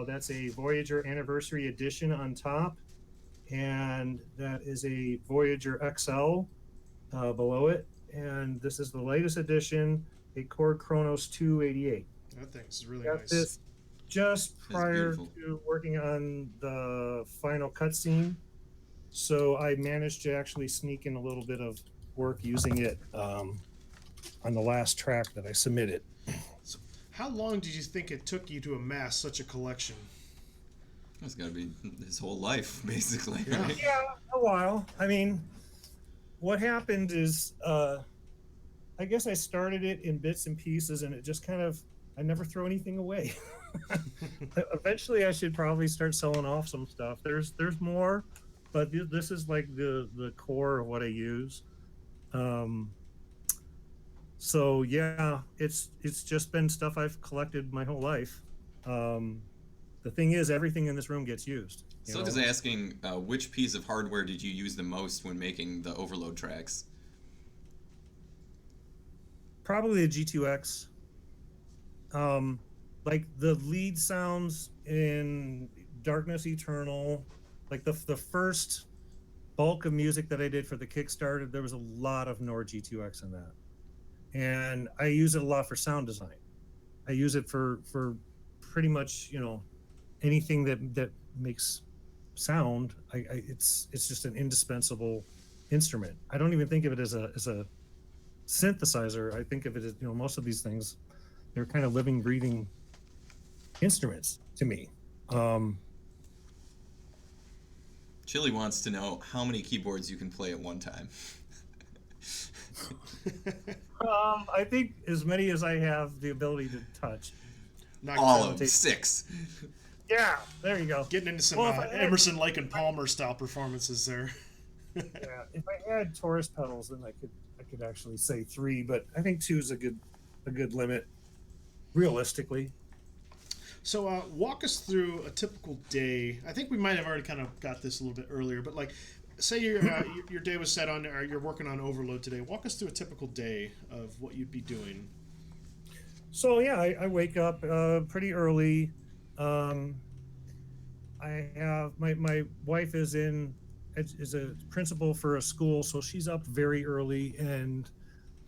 That's a Voyager Anniversary Edition on top, and that is a Voyager XL below it. And this is the latest edition. a Korg Kronos 288. That thing's really Got nice. this just That's prior beautiful. to working on the final cutscene, so I managed to actually sneak in a little bit of work using it on the last track that I submitted. So, how long did you think it took you to amass such a collection? That's got to be his whole life, basically. Yeah. Right? Yeah, a while. I mean, what happened is, I guess I started it in bits and pieces, and it just kind of, I never throw anything away. Eventually, I should probably start selling off some stuff. There's more, but this is like the core of what I use. Um, so yeah, it's just been stuff I've collected my whole life. Um, the thing is, everything in this room gets used. So just asking, which piece of hardware did you use the most when making the overload tracks? Probably the G2X. Like the lead sounds in Darkness Eternal, like the first bulk of music that I did for the Kickstarter, there was a lot of Nord G2X in that. And I use it a lot for sound design. I use it for pretty much, anything that makes sound. It's just an indispensable instrument. I don't even think of it as a synthesizer. I think of it as, most of these things, they're kind of living, breathing instruments to me. Chili wants to know how many keyboards you can play at one time. I think as many as I have the ability to touch. Not All of counting- them, 6. Yeah, there you go. Getting into some Well, if I had- Emerson, Lake and Palmer style performances there. Yeah, if I had Taurus pedals, then I could actually say 3, but I think 2 is a good limit, realistically. So walk us through a typical day. I think we might have already kind of got this a little bit earlier, but like, say your day was set on, or you're working on overload today. Walk us through a typical day of what you'd be doing. So yeah, I wake up pretty early. I have my wife is a principal for a school, so she's up very early, and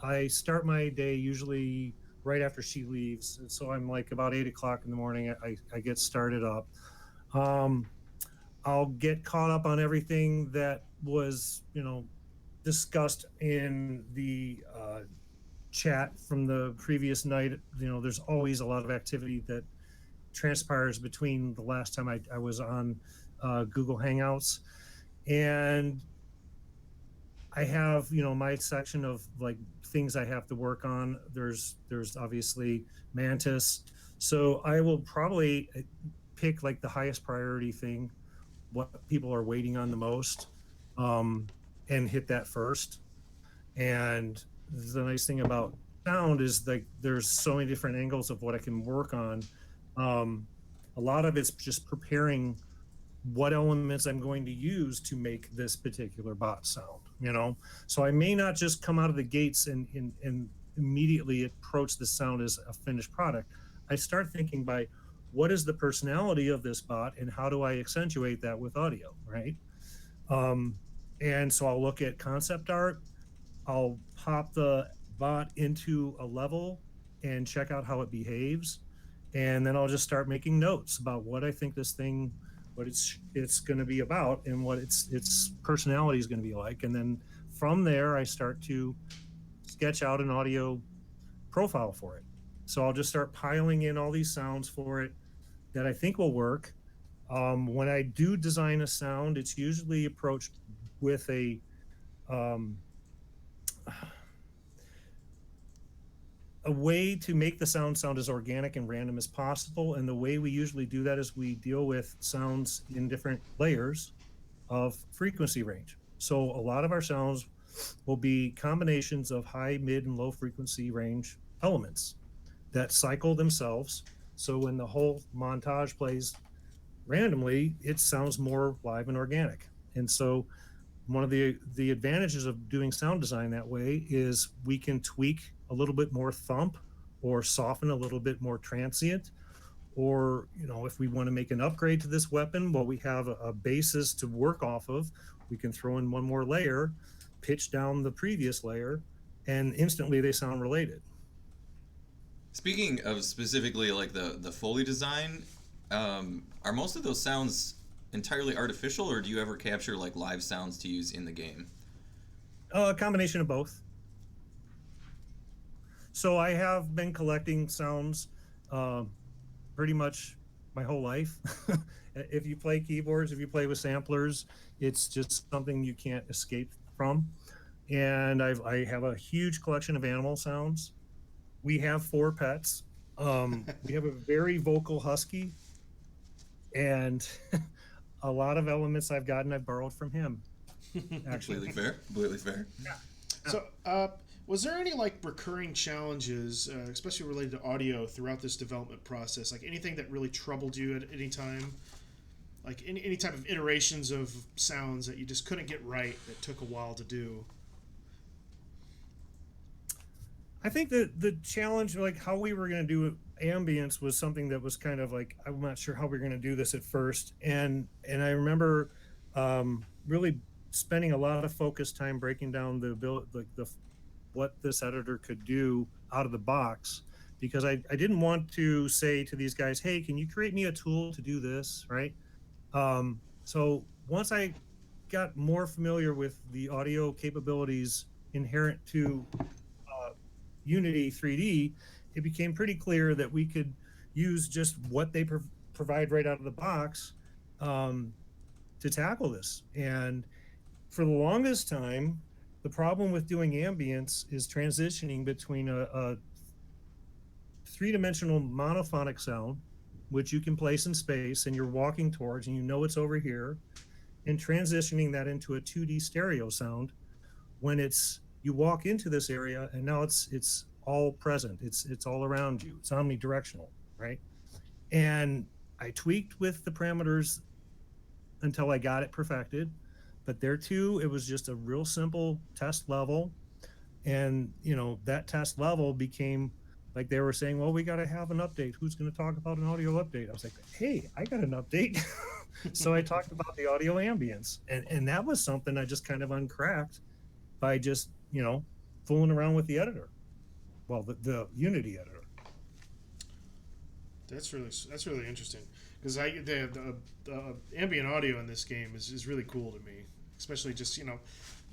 I start my day usually right after she leaves. And so I'm like about 8 o'clock in the morning. I get started up. I'll get caught up on everything that was discussed in the chat from the previous night. There's always a lot of activity that transpires between the last time I was on Google Hangouts, and I have my section of like things I have to work on. There's obviously Mantis, so I will probably pick like the highest priority thing, what people are waiting on the most, and hit that first. And the nice thing about sound is like there's so many different angles of what I can work on. A lot of it's just preparing what elements I'm going to use to make this particular bot sound, So I may not just come out of the gates and immediately approach the sound as a finished product. I start thinking by what is the personality of this bot and how do I accentuate that with audio, right? And so I'll look at concept art. I'll pop the bot into a level and check out how it behaves. And then I'll just start making notes about what I think this thing, what it's going to be about and what its personality is going to be like. And then from there, I start to sketch out an audio profile for it. So I'll just start piling in all these sounds for it that I think will work. When I do design a sound, it's usually approached with a way to make the sound as organic and random as possible. And the way we usually do that is we deal with sounds in different layers of frequency range. So a lot of our sounds will be combinations of high, mid, and low frequency range elements that cycle themselves. So when the whole montage plays randomly, it sounds more live and organic. And so one of the advantages of doing sound design that way is we can tweak a little bit more thump or soften a little bit more transient, or if we want to make an upgrade to this weapon, well, we have a basis to work off of. We can throw in one more layer, pitch down the previous layer, and instantly they sound related. Speaking of specifically like the Foley design, are most of those sounds entirely artificial, or do you ever capture like live sounds to use in the game? A combination of both. So I have been collecting sounds uh, pretty much my whole life. If you play keyboards, if you play with samplers, it's just something you can't escape from. And I have a huge collection of animal sounds. We have 4 pets. We have a very vocal husky, and a lot of elements I've borrowed from him. Actually, Completely fair. Completely fair. yeah. So, was there any like recurring challenges, especially related to audio, throughout this development process? Like anything that really troubled you at any time? Like any type of iterations of sounds that you just couldn't get right that took a while to do? I think that the challenge, like how we were going to do ambience, was something that was kind of like, I'm not sure how we are going to do this at first, and I remember really spending a lot of focus time breaking down the what this editor could do out of the box, because I didn't want to say to these guys, hey, can you create me a tool to do this, right? So once I got more familiar with the audio capabilities inherent to Unity 3D, it became pretty clear that we could use just what they provide right out of the box to tackle this. And for the longest time, the problem with doing ambience is transitioning between a three-dimensional monophonic sound, which you can place in space and you're walking towards and you know it's over here, and transitioning that into a 2D stereo sound when you walk into this area and now it's all present, it's all around you, it's omnidirectional, right? And I tweaked with the parameters until I got it perfected, but there too, it was just a real simple test level. And that test level became like, they were saying, well, we got to have an update, who's going to talk about an audio update? I was like, hey, I got an update. So I talked about the audio ambience, and that was something I just kind of uncracked by just fooling around with the editor, well, the Unity editor. That's really interesting, because the ambient audio in this game is really cool to me, especially just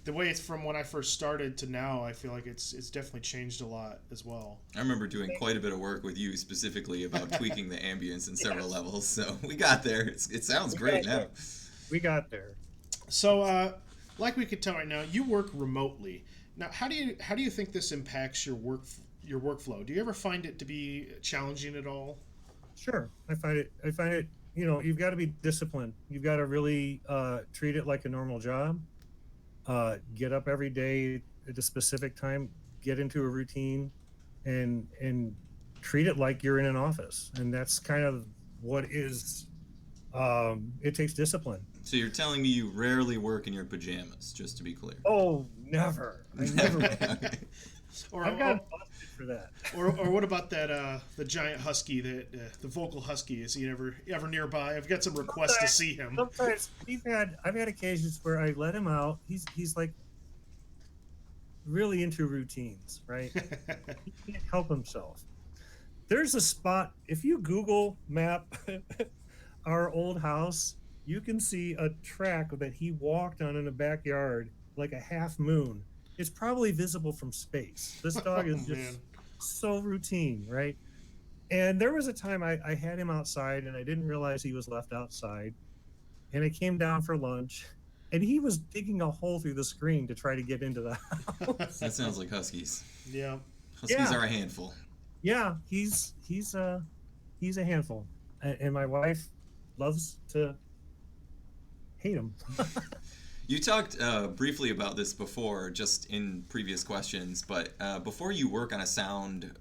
the way it's from when I first started to now. I feel like it's definitely changed a lot as well. I remember doing quite a bit of work with you specifically about tweaking the ambience in several levels, so we got there. It sounds great now. We got there. So, like we could tell right now, you work remotely. Now, how do you think this impacts your workflow? Do you ever find it to be challenging at all? Sure, I find it. You've got to be disciplined. You've got to really treat it like a normal job. Get up every day at a specific time, get into a routine, and treat it like you're in an office. And that's kind of what is. It takes discipline. So you're telling me you rarely work in your pajamas, just to be clear? Oh, never. I never. Okay. Or I've got busted for that. Or what about that the giant husky, the vocal husky? Is he ever nearby? I've got some requests to see him. Sometimes I've had occasions where I let him out. He's like really into routines, right? He can't help himself. There's a spot, if you Google map our old house, you can see a track that he walked on in the backyard like a half moon. It's probably visible from space. This dog is just so routine, right? And there was a time I had him outside and I didn't realize he was left outside. And I came down for lunch and he was digging a hole through the screen to try to get into the house. That sounds like huskies. Yeah. Huskies are a handful. Yeah, he's a handful. And my wife loves to hate him. You talked briefly about this before, just in previous questions, but before you work on a sound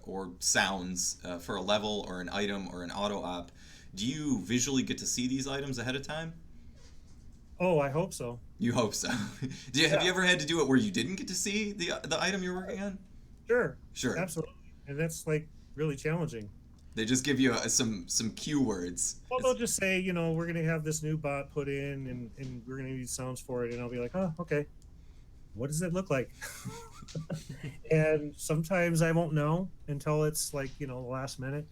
or sounds for a level or an item or an auto-op, do you visually get to see these items ahead of time? Oh, I hope so. You hope so. Have you ever had to do it where you didn't get to see the item you're working on? Sure. Absolutely. And that's like really challenging. They just give you some cue words. Well, they'll just say, we're going to have this new bot put in and we're going to use sounds for it. And I'll be like, oh, okay. what does it look like? And sometimes I won't know until it's like, the last minute.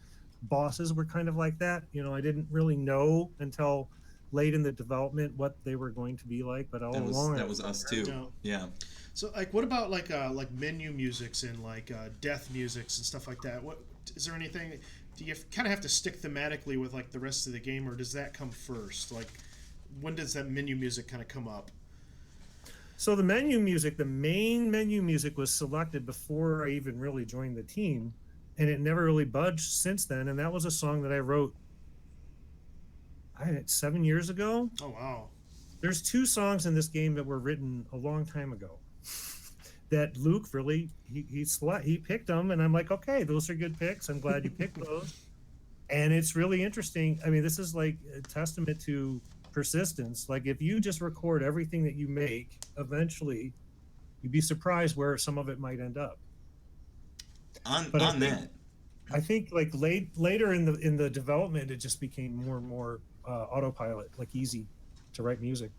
Bosses were kind of like that. I didn't really know until late in the development what they were going to be like, but all along That was us too. No. Yeah. So like, what about like menu musics and like death musics and stuff like that? What is there anything? Do you kind of have to stick thematically with like the rest of the game, or does that come first? Like, when does that menu music kind of come up? So the menu music, the main menu music was selected before I even really joined the team, and it never really budged since then. And that was a song that I wrote 7 years ago. Oh wow! There's 2 songs in this game that were written a long time ago that Luke really he picked them, and I'm like, okay, those are good picks. I'm glad you picked those. And it's really interesting. I mean, this is like a testament to persistence. Like, if you just record everything that you make, eventually you'd be surprised where some of it might end up. I think like later in the development, it just became more and more autopilot, like easy to write music.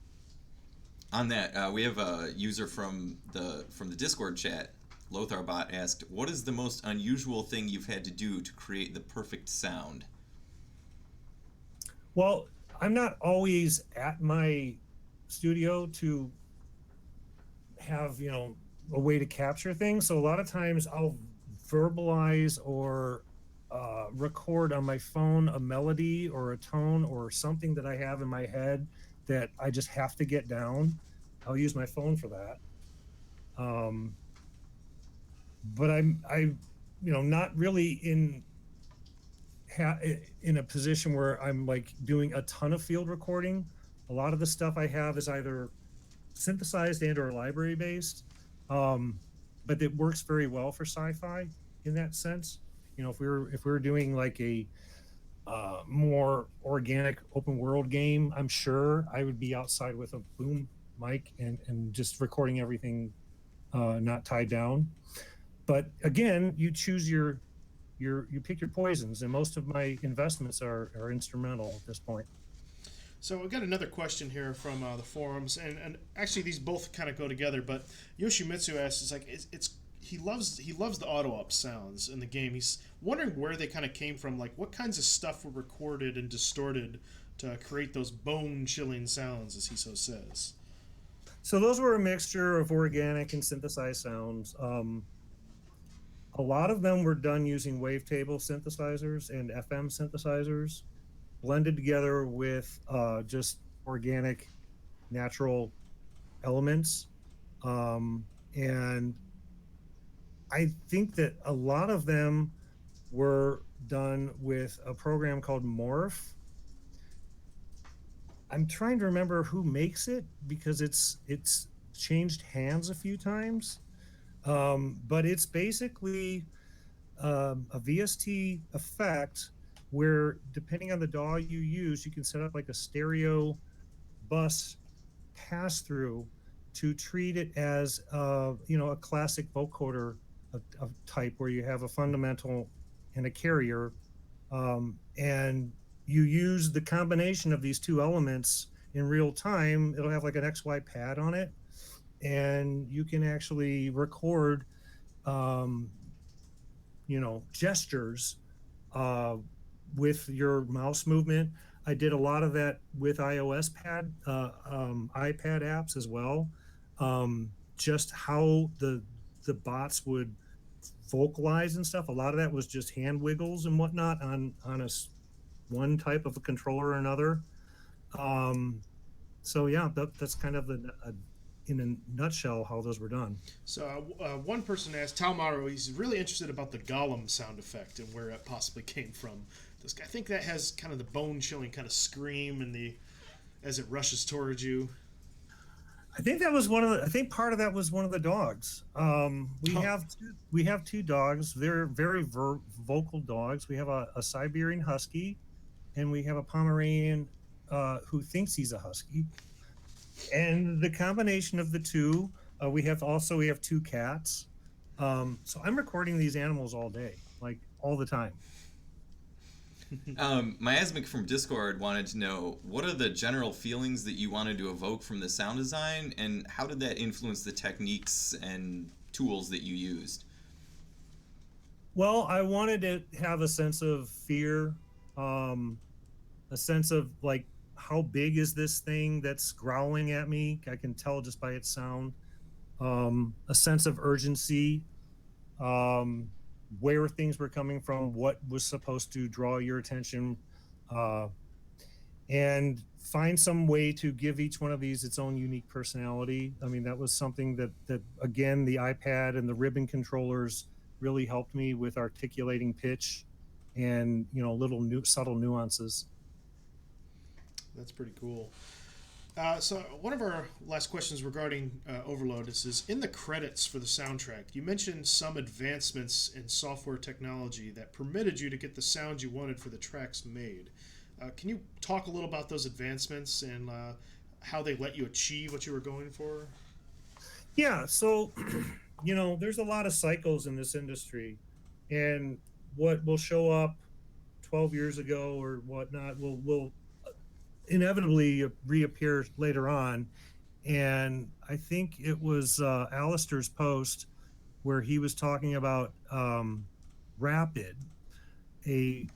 On that, we have a user from the Discord chat. Lotharbot asked, "What is the most unusual thing you've had to do to create the perfect sound?" Well, I'm not always at my studio to have, a way to capture things. So a lot of times I'll verbalize or record on my phone a melody or a tone or something that I have in my head that I just have to get down. I'll use my phone for that. But I not really in a position where I'm like doing a ton of field recording. A lot of the stuff I have is either synthesized and or library based, but it works very well for sci-fi in that sense. If we were doing like a more organic open world game, I'm sure I would be outside with a boom mic and just recording everything not tied down. But again, you choose you pick your poisons, and most of my investments are instrumental at this point. So we got another question here from the forums, and actually these both kind of go together. But Yoshimitsu asks, "Is like he loves the AutoOp sounds in the game. He's wondering where they kind of came from. Like, what kinds of stuff were recorded and distorted to create those bone-chilling sounds, as he so says." So those were a mixture of organic and synthesized sounds. A lot of them were done using wavetable synthesizers and FM synthesizers, blended together with just organic, natural elements. And I think that a lot of them were done with a program called Morph. I'm trying to remember who makes it because it's changed hands a few times. But it's basically a VST effect where, depending on the DAW you use, you can set up like a stereo bus pass through to treat it as a classic vocoder of type, where you have a fundamental and a carrier, and you use the combination of these 2 elements in real time. It'll have like an XY pad on it, and you can actually record gestures with your mouse movement. I did a lot of that with iOS iPad apps as well. Just how the bots would vocalize and stuff. A lot of that was just hand wiggles and whatnot on one type of a controller or another. So yeah, that's kind of in a nutshell how those were done. So one person asked Talmaro, he's really interested about the Golem sound effect and where it possibly came from. I think that has kind of the bone-chilling kind of scream and as it rushes towards you. I think that was I think part of that was one of the dogs. We have 2 dogs. They're very vocal dogs. We have a Siberian Husky, and we have a Pomeranian who thinks he's a husky. And the combination of the 2, we have 2 cats. So I'm recording these animals all day, like all the time. Miasmic from Discord wanted to know, what are the general feelings that you wanted to evoke from the sound design, and how did that influence the techniques and tools that you used? Well, I wanted to have a sense of fear, a sense of like, how big is this thing that's growling at me? I can tell just by its sound. A sense of urgency, um, where things were coming from, what was supposed to draw your attention, uh, and find some way to give each one of these its own unique personality. I mean, that was something that again, the iPad and the ribbon controllers really helped me with articulating pitch and little new subtle nuances. That's pretty cool. So one of our last questions regarding Overload is in the credits for the soundtrack, you mentioned some advancements in software technology that permitted you to get the sound you wanted for the tracks made. Can you talk a little about those advancements and how they let you achieve what you were going for? Yeah, so there's a lot of cycles in this industry, and what will show up 12 years ago or whatnot will inevitably reappear later on. And I think it was Alistair's post where he was talking about Rapid, a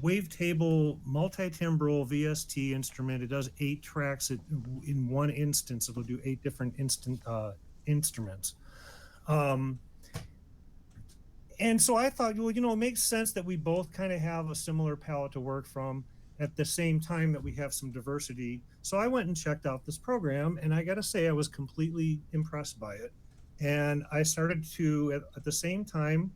wavetable multi-timbral VST instrument. It does 8 tracks in one instance. It'll do 8 different instruments. And so I thought, well, it makes sense that we both kind of have a similar palette to work from at the same time that we have some diversity. So I went and checked out this program, and I got to say, I was completely impressed by it. And I started to, at the same time,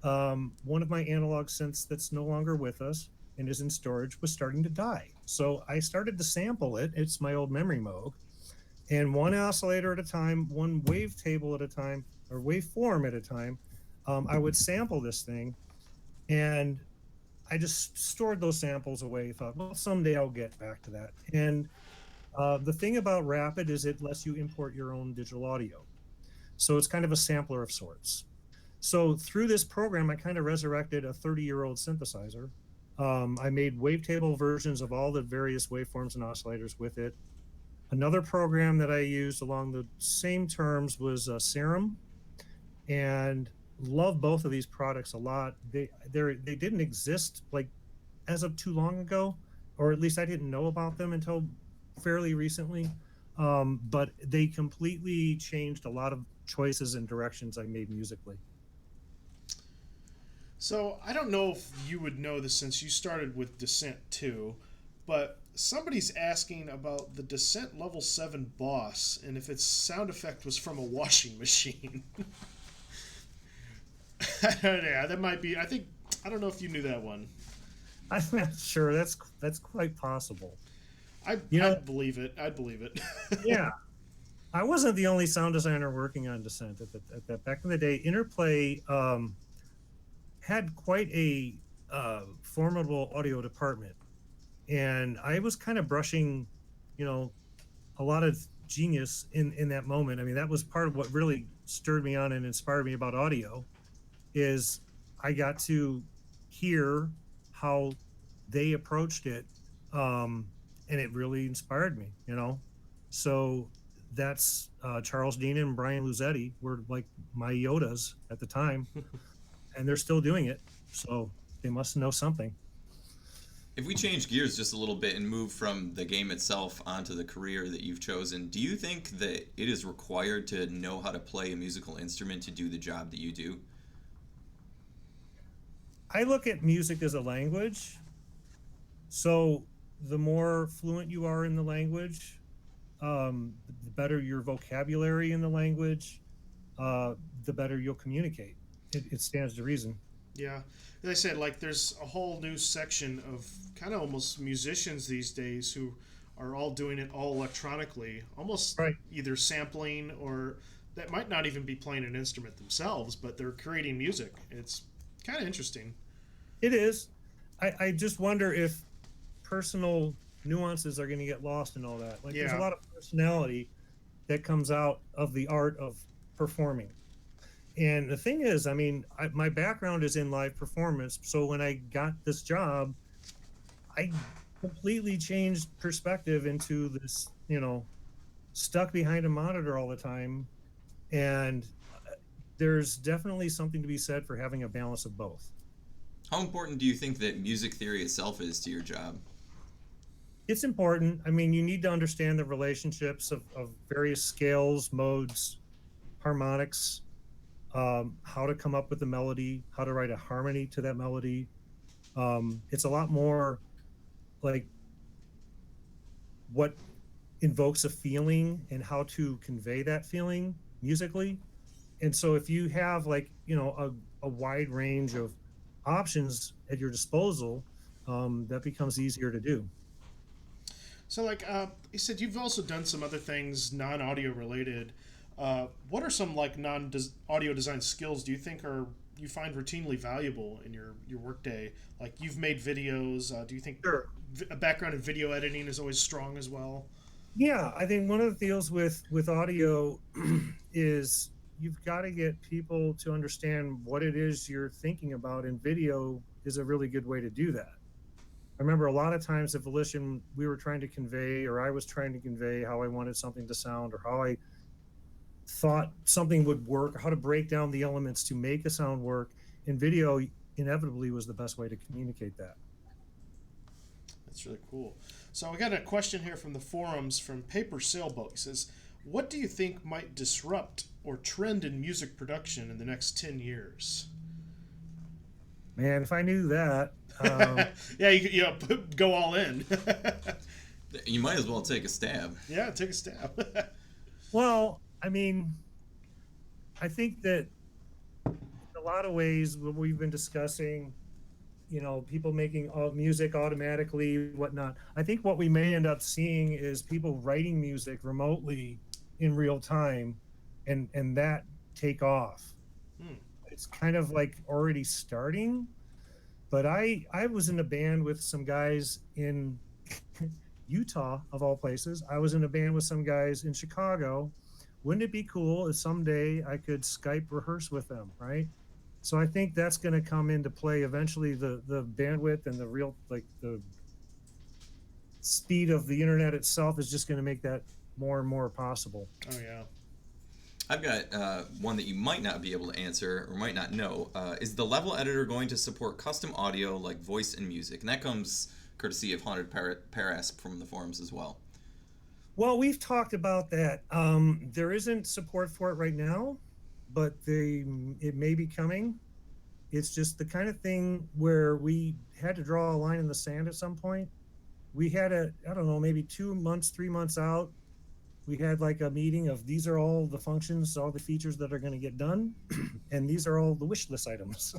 one of my analog synths that's no longer with us and is in storage was starting to die. So I started to sample it. It's my old memory Moog. And one oscillator at a time, one wavetable at a time, or waveform at a time, I would sample this thing, and I just stored those samples away. Thought, well, someday I'll get back to that. And the thing about Rapid is it lets you import your own digital audio. So it's kind of a sampler of sorts. So through this program, I kind of resurrected a 30-year-old synthesizer. I made wavetable versions of all the various waveforms and oscillators with it. Another program that I used along the same terms was Serum, and love both of these products a lot. They didn't exist like as of too long ago, or at least I didn't know about them until fairly recently. But they completely changed a lot of choices and directions I made musically. So I don't know if you would know this since you started with Descent too, but somebody's asking about the Descent Level 7 Boss and if its sound effect was from a washing machine. Yeah, that might be. I don't know if you knew that one. I'm not sure. That's quite possible. I'd believe it. I'd believe it. Yeah, I wasn't the only sound designer working on Descent at that back in the day. Interplay had quite a formidable audio department, and I was kind of brushing, a lot of genius in that moment. I mean, that was part of what really stirred me on and inspired me about audio. Is I got to hear how they approached it, and it really inspired me, So that's Charles Dean and Brian Luzetti were like my Yodas at the time, and they're still doing it, so they must know something. If we change gears just a little bit and move from the game itself onto the career that you've chosen, do you think that it is required to know how to play a musical instrument to do the job that you do? I look at music as a language. So the more fluent you are in the language, the better your vocabulary in the language, the better you'll communicate. It stands to reason. Yeah. As I said, like there's a whole new section of kind of almost musicians these days who are all doing it all electronically, almost right. Either sampling or that might not even be playing an instrument themselves, but they're creating music. It's kind of interesting. It is. I just wonder if personal nuances are going to get lost in all that. Like there's a lot of personality that comes out of the art of performing. And the thing is, I mean, my background is in live performance. So when I got this job, I completely changed perspective into this, stuck behind a monitor all the time. And there's definitely something to be said for having a balance of both. How important do you think that music theory itself is to your job? It's important. I mean, you need to understand the relationships of various scales, modes, harmonics, how to come up with the melody, how to write a harmony to that melody. It's a lot more like what invokes a feeling and how to convey that feeling musically. And so if you have like, a wide range of options at your disposal, that becomes easier to do. So, like you said, you've also done some other things non-audio related. What are some like non-audio design skills do you think are you find routinely valuable in your workday? Like you've made videos. Do you think Sure. a background in video editing is always strong as well? Yeah, I think one of the deals with audio is you've got to get people to understand what it is you're thinking about, and video is a really good way to do that. I remember a lot of times at Volition, we were trying to convey, or I was trying to convey how I wanted something to sound, or how I thought something would work, or how to break down the elements to make a sound work. And video inevitably was the best way to communicate that. That's really cool. So I got a question here from the forums from Paper Sailboat. He says, "What do you think might disrupt or trend in music production in the next 10 years?" Man, if I knew that. Yeah, go all in. You might as well take a stab. Yeah, take a stab. Well, I mean, I think that in a lot of ways, what we've been discussing, people making music automatically, whatnot. I think what we may end up seeing is people writing music remotely in real time, and that take off. It's kind of like already starting. But I was in a band with some guys in Utah, of all places. I was in a band with some guys in Chicago. Wouldn't it be cool if someday I could Skype rehearse with them, right? So I think that's going to come into play eventually. The bandwidth and the real, like, the speed of the internet itself is just going to make that more and more possible. Oh yeah. I've got one that you might not be able to answer or might not know. Is the level editor going to support custom audio like voice and music? And that comes courtesy of Haunted Paras from the forums as well. Well, we've talked about that. There isn't support for it right now, but it may be coming. It's just the kind of thing where we had to draw a line in the sand at some point. We had I don't know, maybe 2 months, 3 months out. We had like a meeting of these are all the functions, all the features that are going to get done, and these are all the wish list items.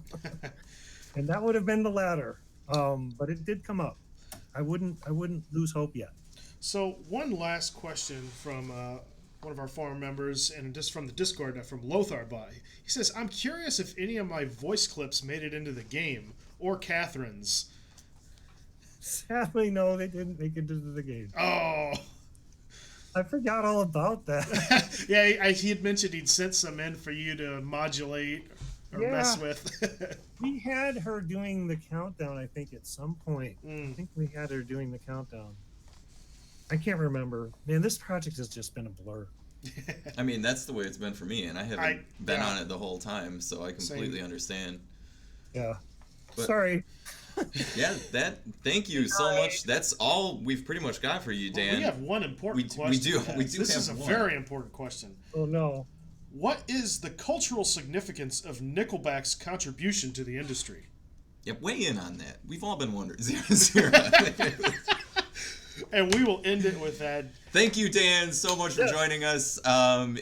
And that would have been the latter, but it did come up. I wouldn't lose hope yet. So one last question from one of our forum members, and just from the Discord, from Lothar By. He says, "I'm curious if any of my voice clips made it into the game, or Catherine's." Sadly, no, they didn't make it into the game. Oh. I forgot all about that. Yeah, he had mentioned he'd sent some in for you to modulate or mess with. We had her doing the countdown, I think, at some point. I think we had her doing the countdown. I can't remember. Man, this project has just been a blur. I mean, that's the way it's been for me, and I haven't been on it the whole time, so I completely understand. Yeah. But, sorry. Yeah, thank you so much. That's all we've pretty much got for you, Dan. Well, we have one important question. We do. This have is a one. very important question. Oh, no. What is the cultural significance of Nickelback's contribution to the industry? Yeah, weigh in on that. We've all been wondering. And we will end it with that. Thank you, Dan, so much for joining us.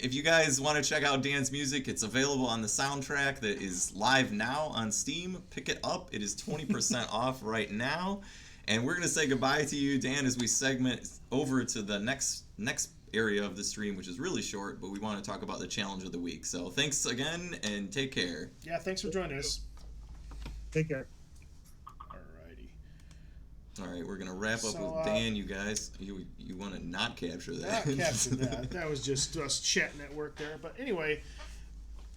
If you guys want to check out Dan's music, it's available on the soundtrack that is live now on Steam. Pick it up. It is 20% off right now. And we're going to say goodbye to you, Dan, as we segment over to the next area of the stream, which is really short, but we want to talk about the challenge of the week. So thanks again, and take care. Yeah, thanks for joining us. Take care. All right, we're going to wrap up with Dan, you guys. You want to not capture that. Not capture that. That was just us chatting at work there. But anyway,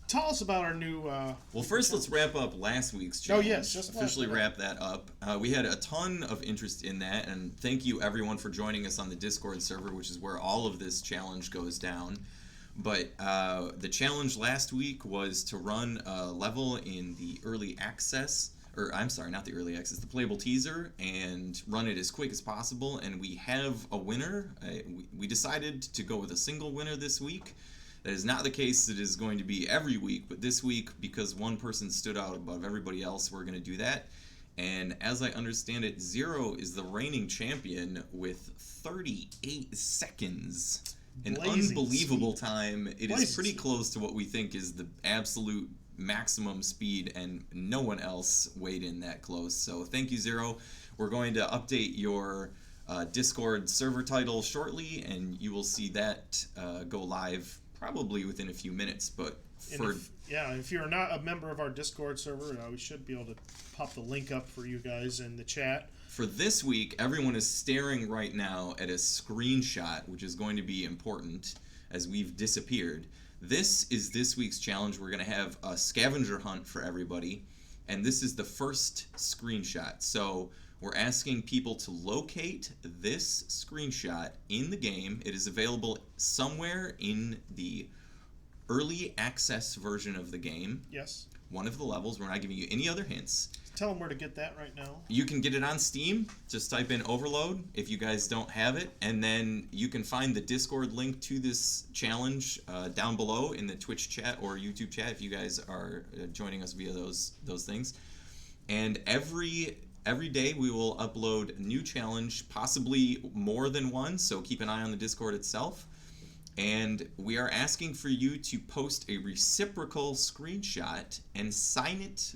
tell us about our new. Well, first let's wrap up last week's Oh, challenge. yes, just officially wrap that up. We had a ton of interest in that, and thank you everyone for joining us on the Discord server, which is where all of this challenge goes down. But the challenge last week was to run a level in the early access, or I'm sorry, not the early access, the playable teaser, and run it as quick as possible. And we have a winner. We decided to go with a single winner this week. That is not the case. It is going to be every week, but this week, because one person stood out above everybody else, we're going to do that. And as I understand it, Zero is the reigning champion with 38 seconds. An Blazing unbelievable speed. time. It is pretty close to what we think is the absolute maximum speed, and no one else weighed in that close. So thank you, Zero. We're going to update your Discord server title shortly, and you will see that go live probably within a few minutes. But if you're not a member of our Discord server, we should be able to pop the link up for you guys in the chat. For this week, everyone is staring right now at a screenshot, which is going to be important as we've disappeared. This is this week's challenge. We're going to have a scavenger hunt for everybody, and this is the first screenshot. So we're asking people to locate this screenshot in the game. It is available somewhere in the early access version of the game. Yes. One of the levels. We're not giving you any other hints. Tell them where to get that right now. You can get it on Steam. Just type in Overload if you guys don't have it. And then you can find the Discord link to this challenge down below in the Twitch chat or YouTube chat if you guys are joining us via those things. And every day we will upload a new challenge, possibly more than one, so keep an eye on the Discord itself. And we are asking for you to post a reciprocal screenshot and sign it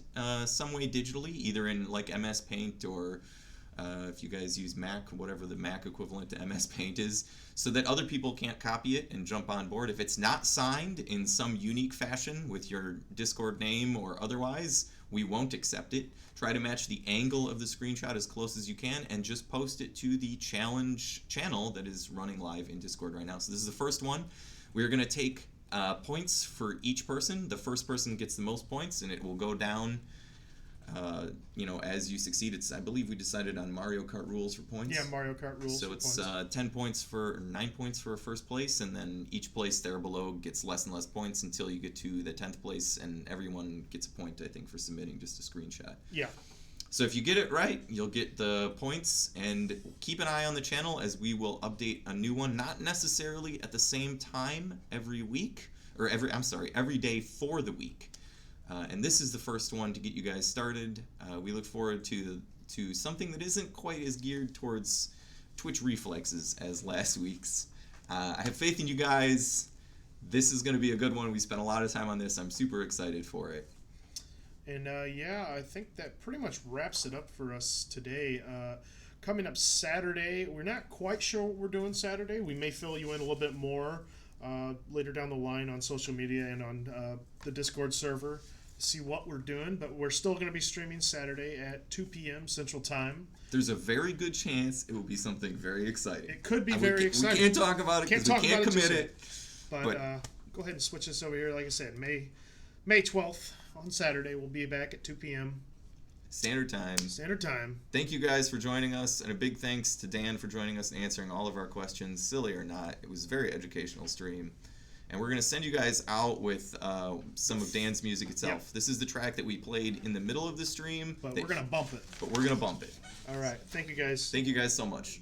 some way digitally, either in like MS Paint or if you guys use Mac, whatever the Mac equivalent to MS Paint is, so that other people can't copy it and jump on board. If it's not signed in some unique fashion with your Discord name or otherwise, we won't accept it. Try to match the angle of the screenshot as close as you can and just post it to the challenge channel that is running live in Discord right now. So this is the first one. We're going to take points for each person. The first person gets the most points, and it will go down as you succeed. I believe we decided on Mario Kart rules for points. Yeah, Mario Kart rules. So it's 9 points for first place, and then each place there below gets less and less points until you get to the 10th place, and everyone gets a point, I think, for submitting just a screenshot. Yeah. So if you get it right, you'll get the points, and keep an eye on the channel as we will update a new one, not necessarily at the same time every week, or every day for the week. And this is the first one to get you guys started. We look forward to something that isn't quite as geared towards Twitch reflexes as last week's. I have faith in you guys. This is going to be a good one. We spent a lot of time on this. I'm super excited for it. And I think that pretty much wraps it up for us today. Coming up Saturday, we're not quite sure what we're doing Saturday. We may fill you in a little bit more later down the line on social media and on the Discord server. See what we're doing, but we're still going to be streaming Saturday at 2 p.m. Central Time. There's a very good chance it will be something very exciting. It could be very exciting. We can't talk about it because we can't commit it. But go ahead and switch this over here. Like I said, May 12th on Saturday, we'll be back at 2 p.m. Standard Time. Thank you guys for joining us, and a big thanks to Dan for joining us and answering all of our questions. Silly or not, it was a very educational stream. And we're going to send you guys out with some of Dan's music itself. Yep. This is the track that we played in the middle of the stream. But we're going to bump it. All right. Thank you guys. Thank you guys so much.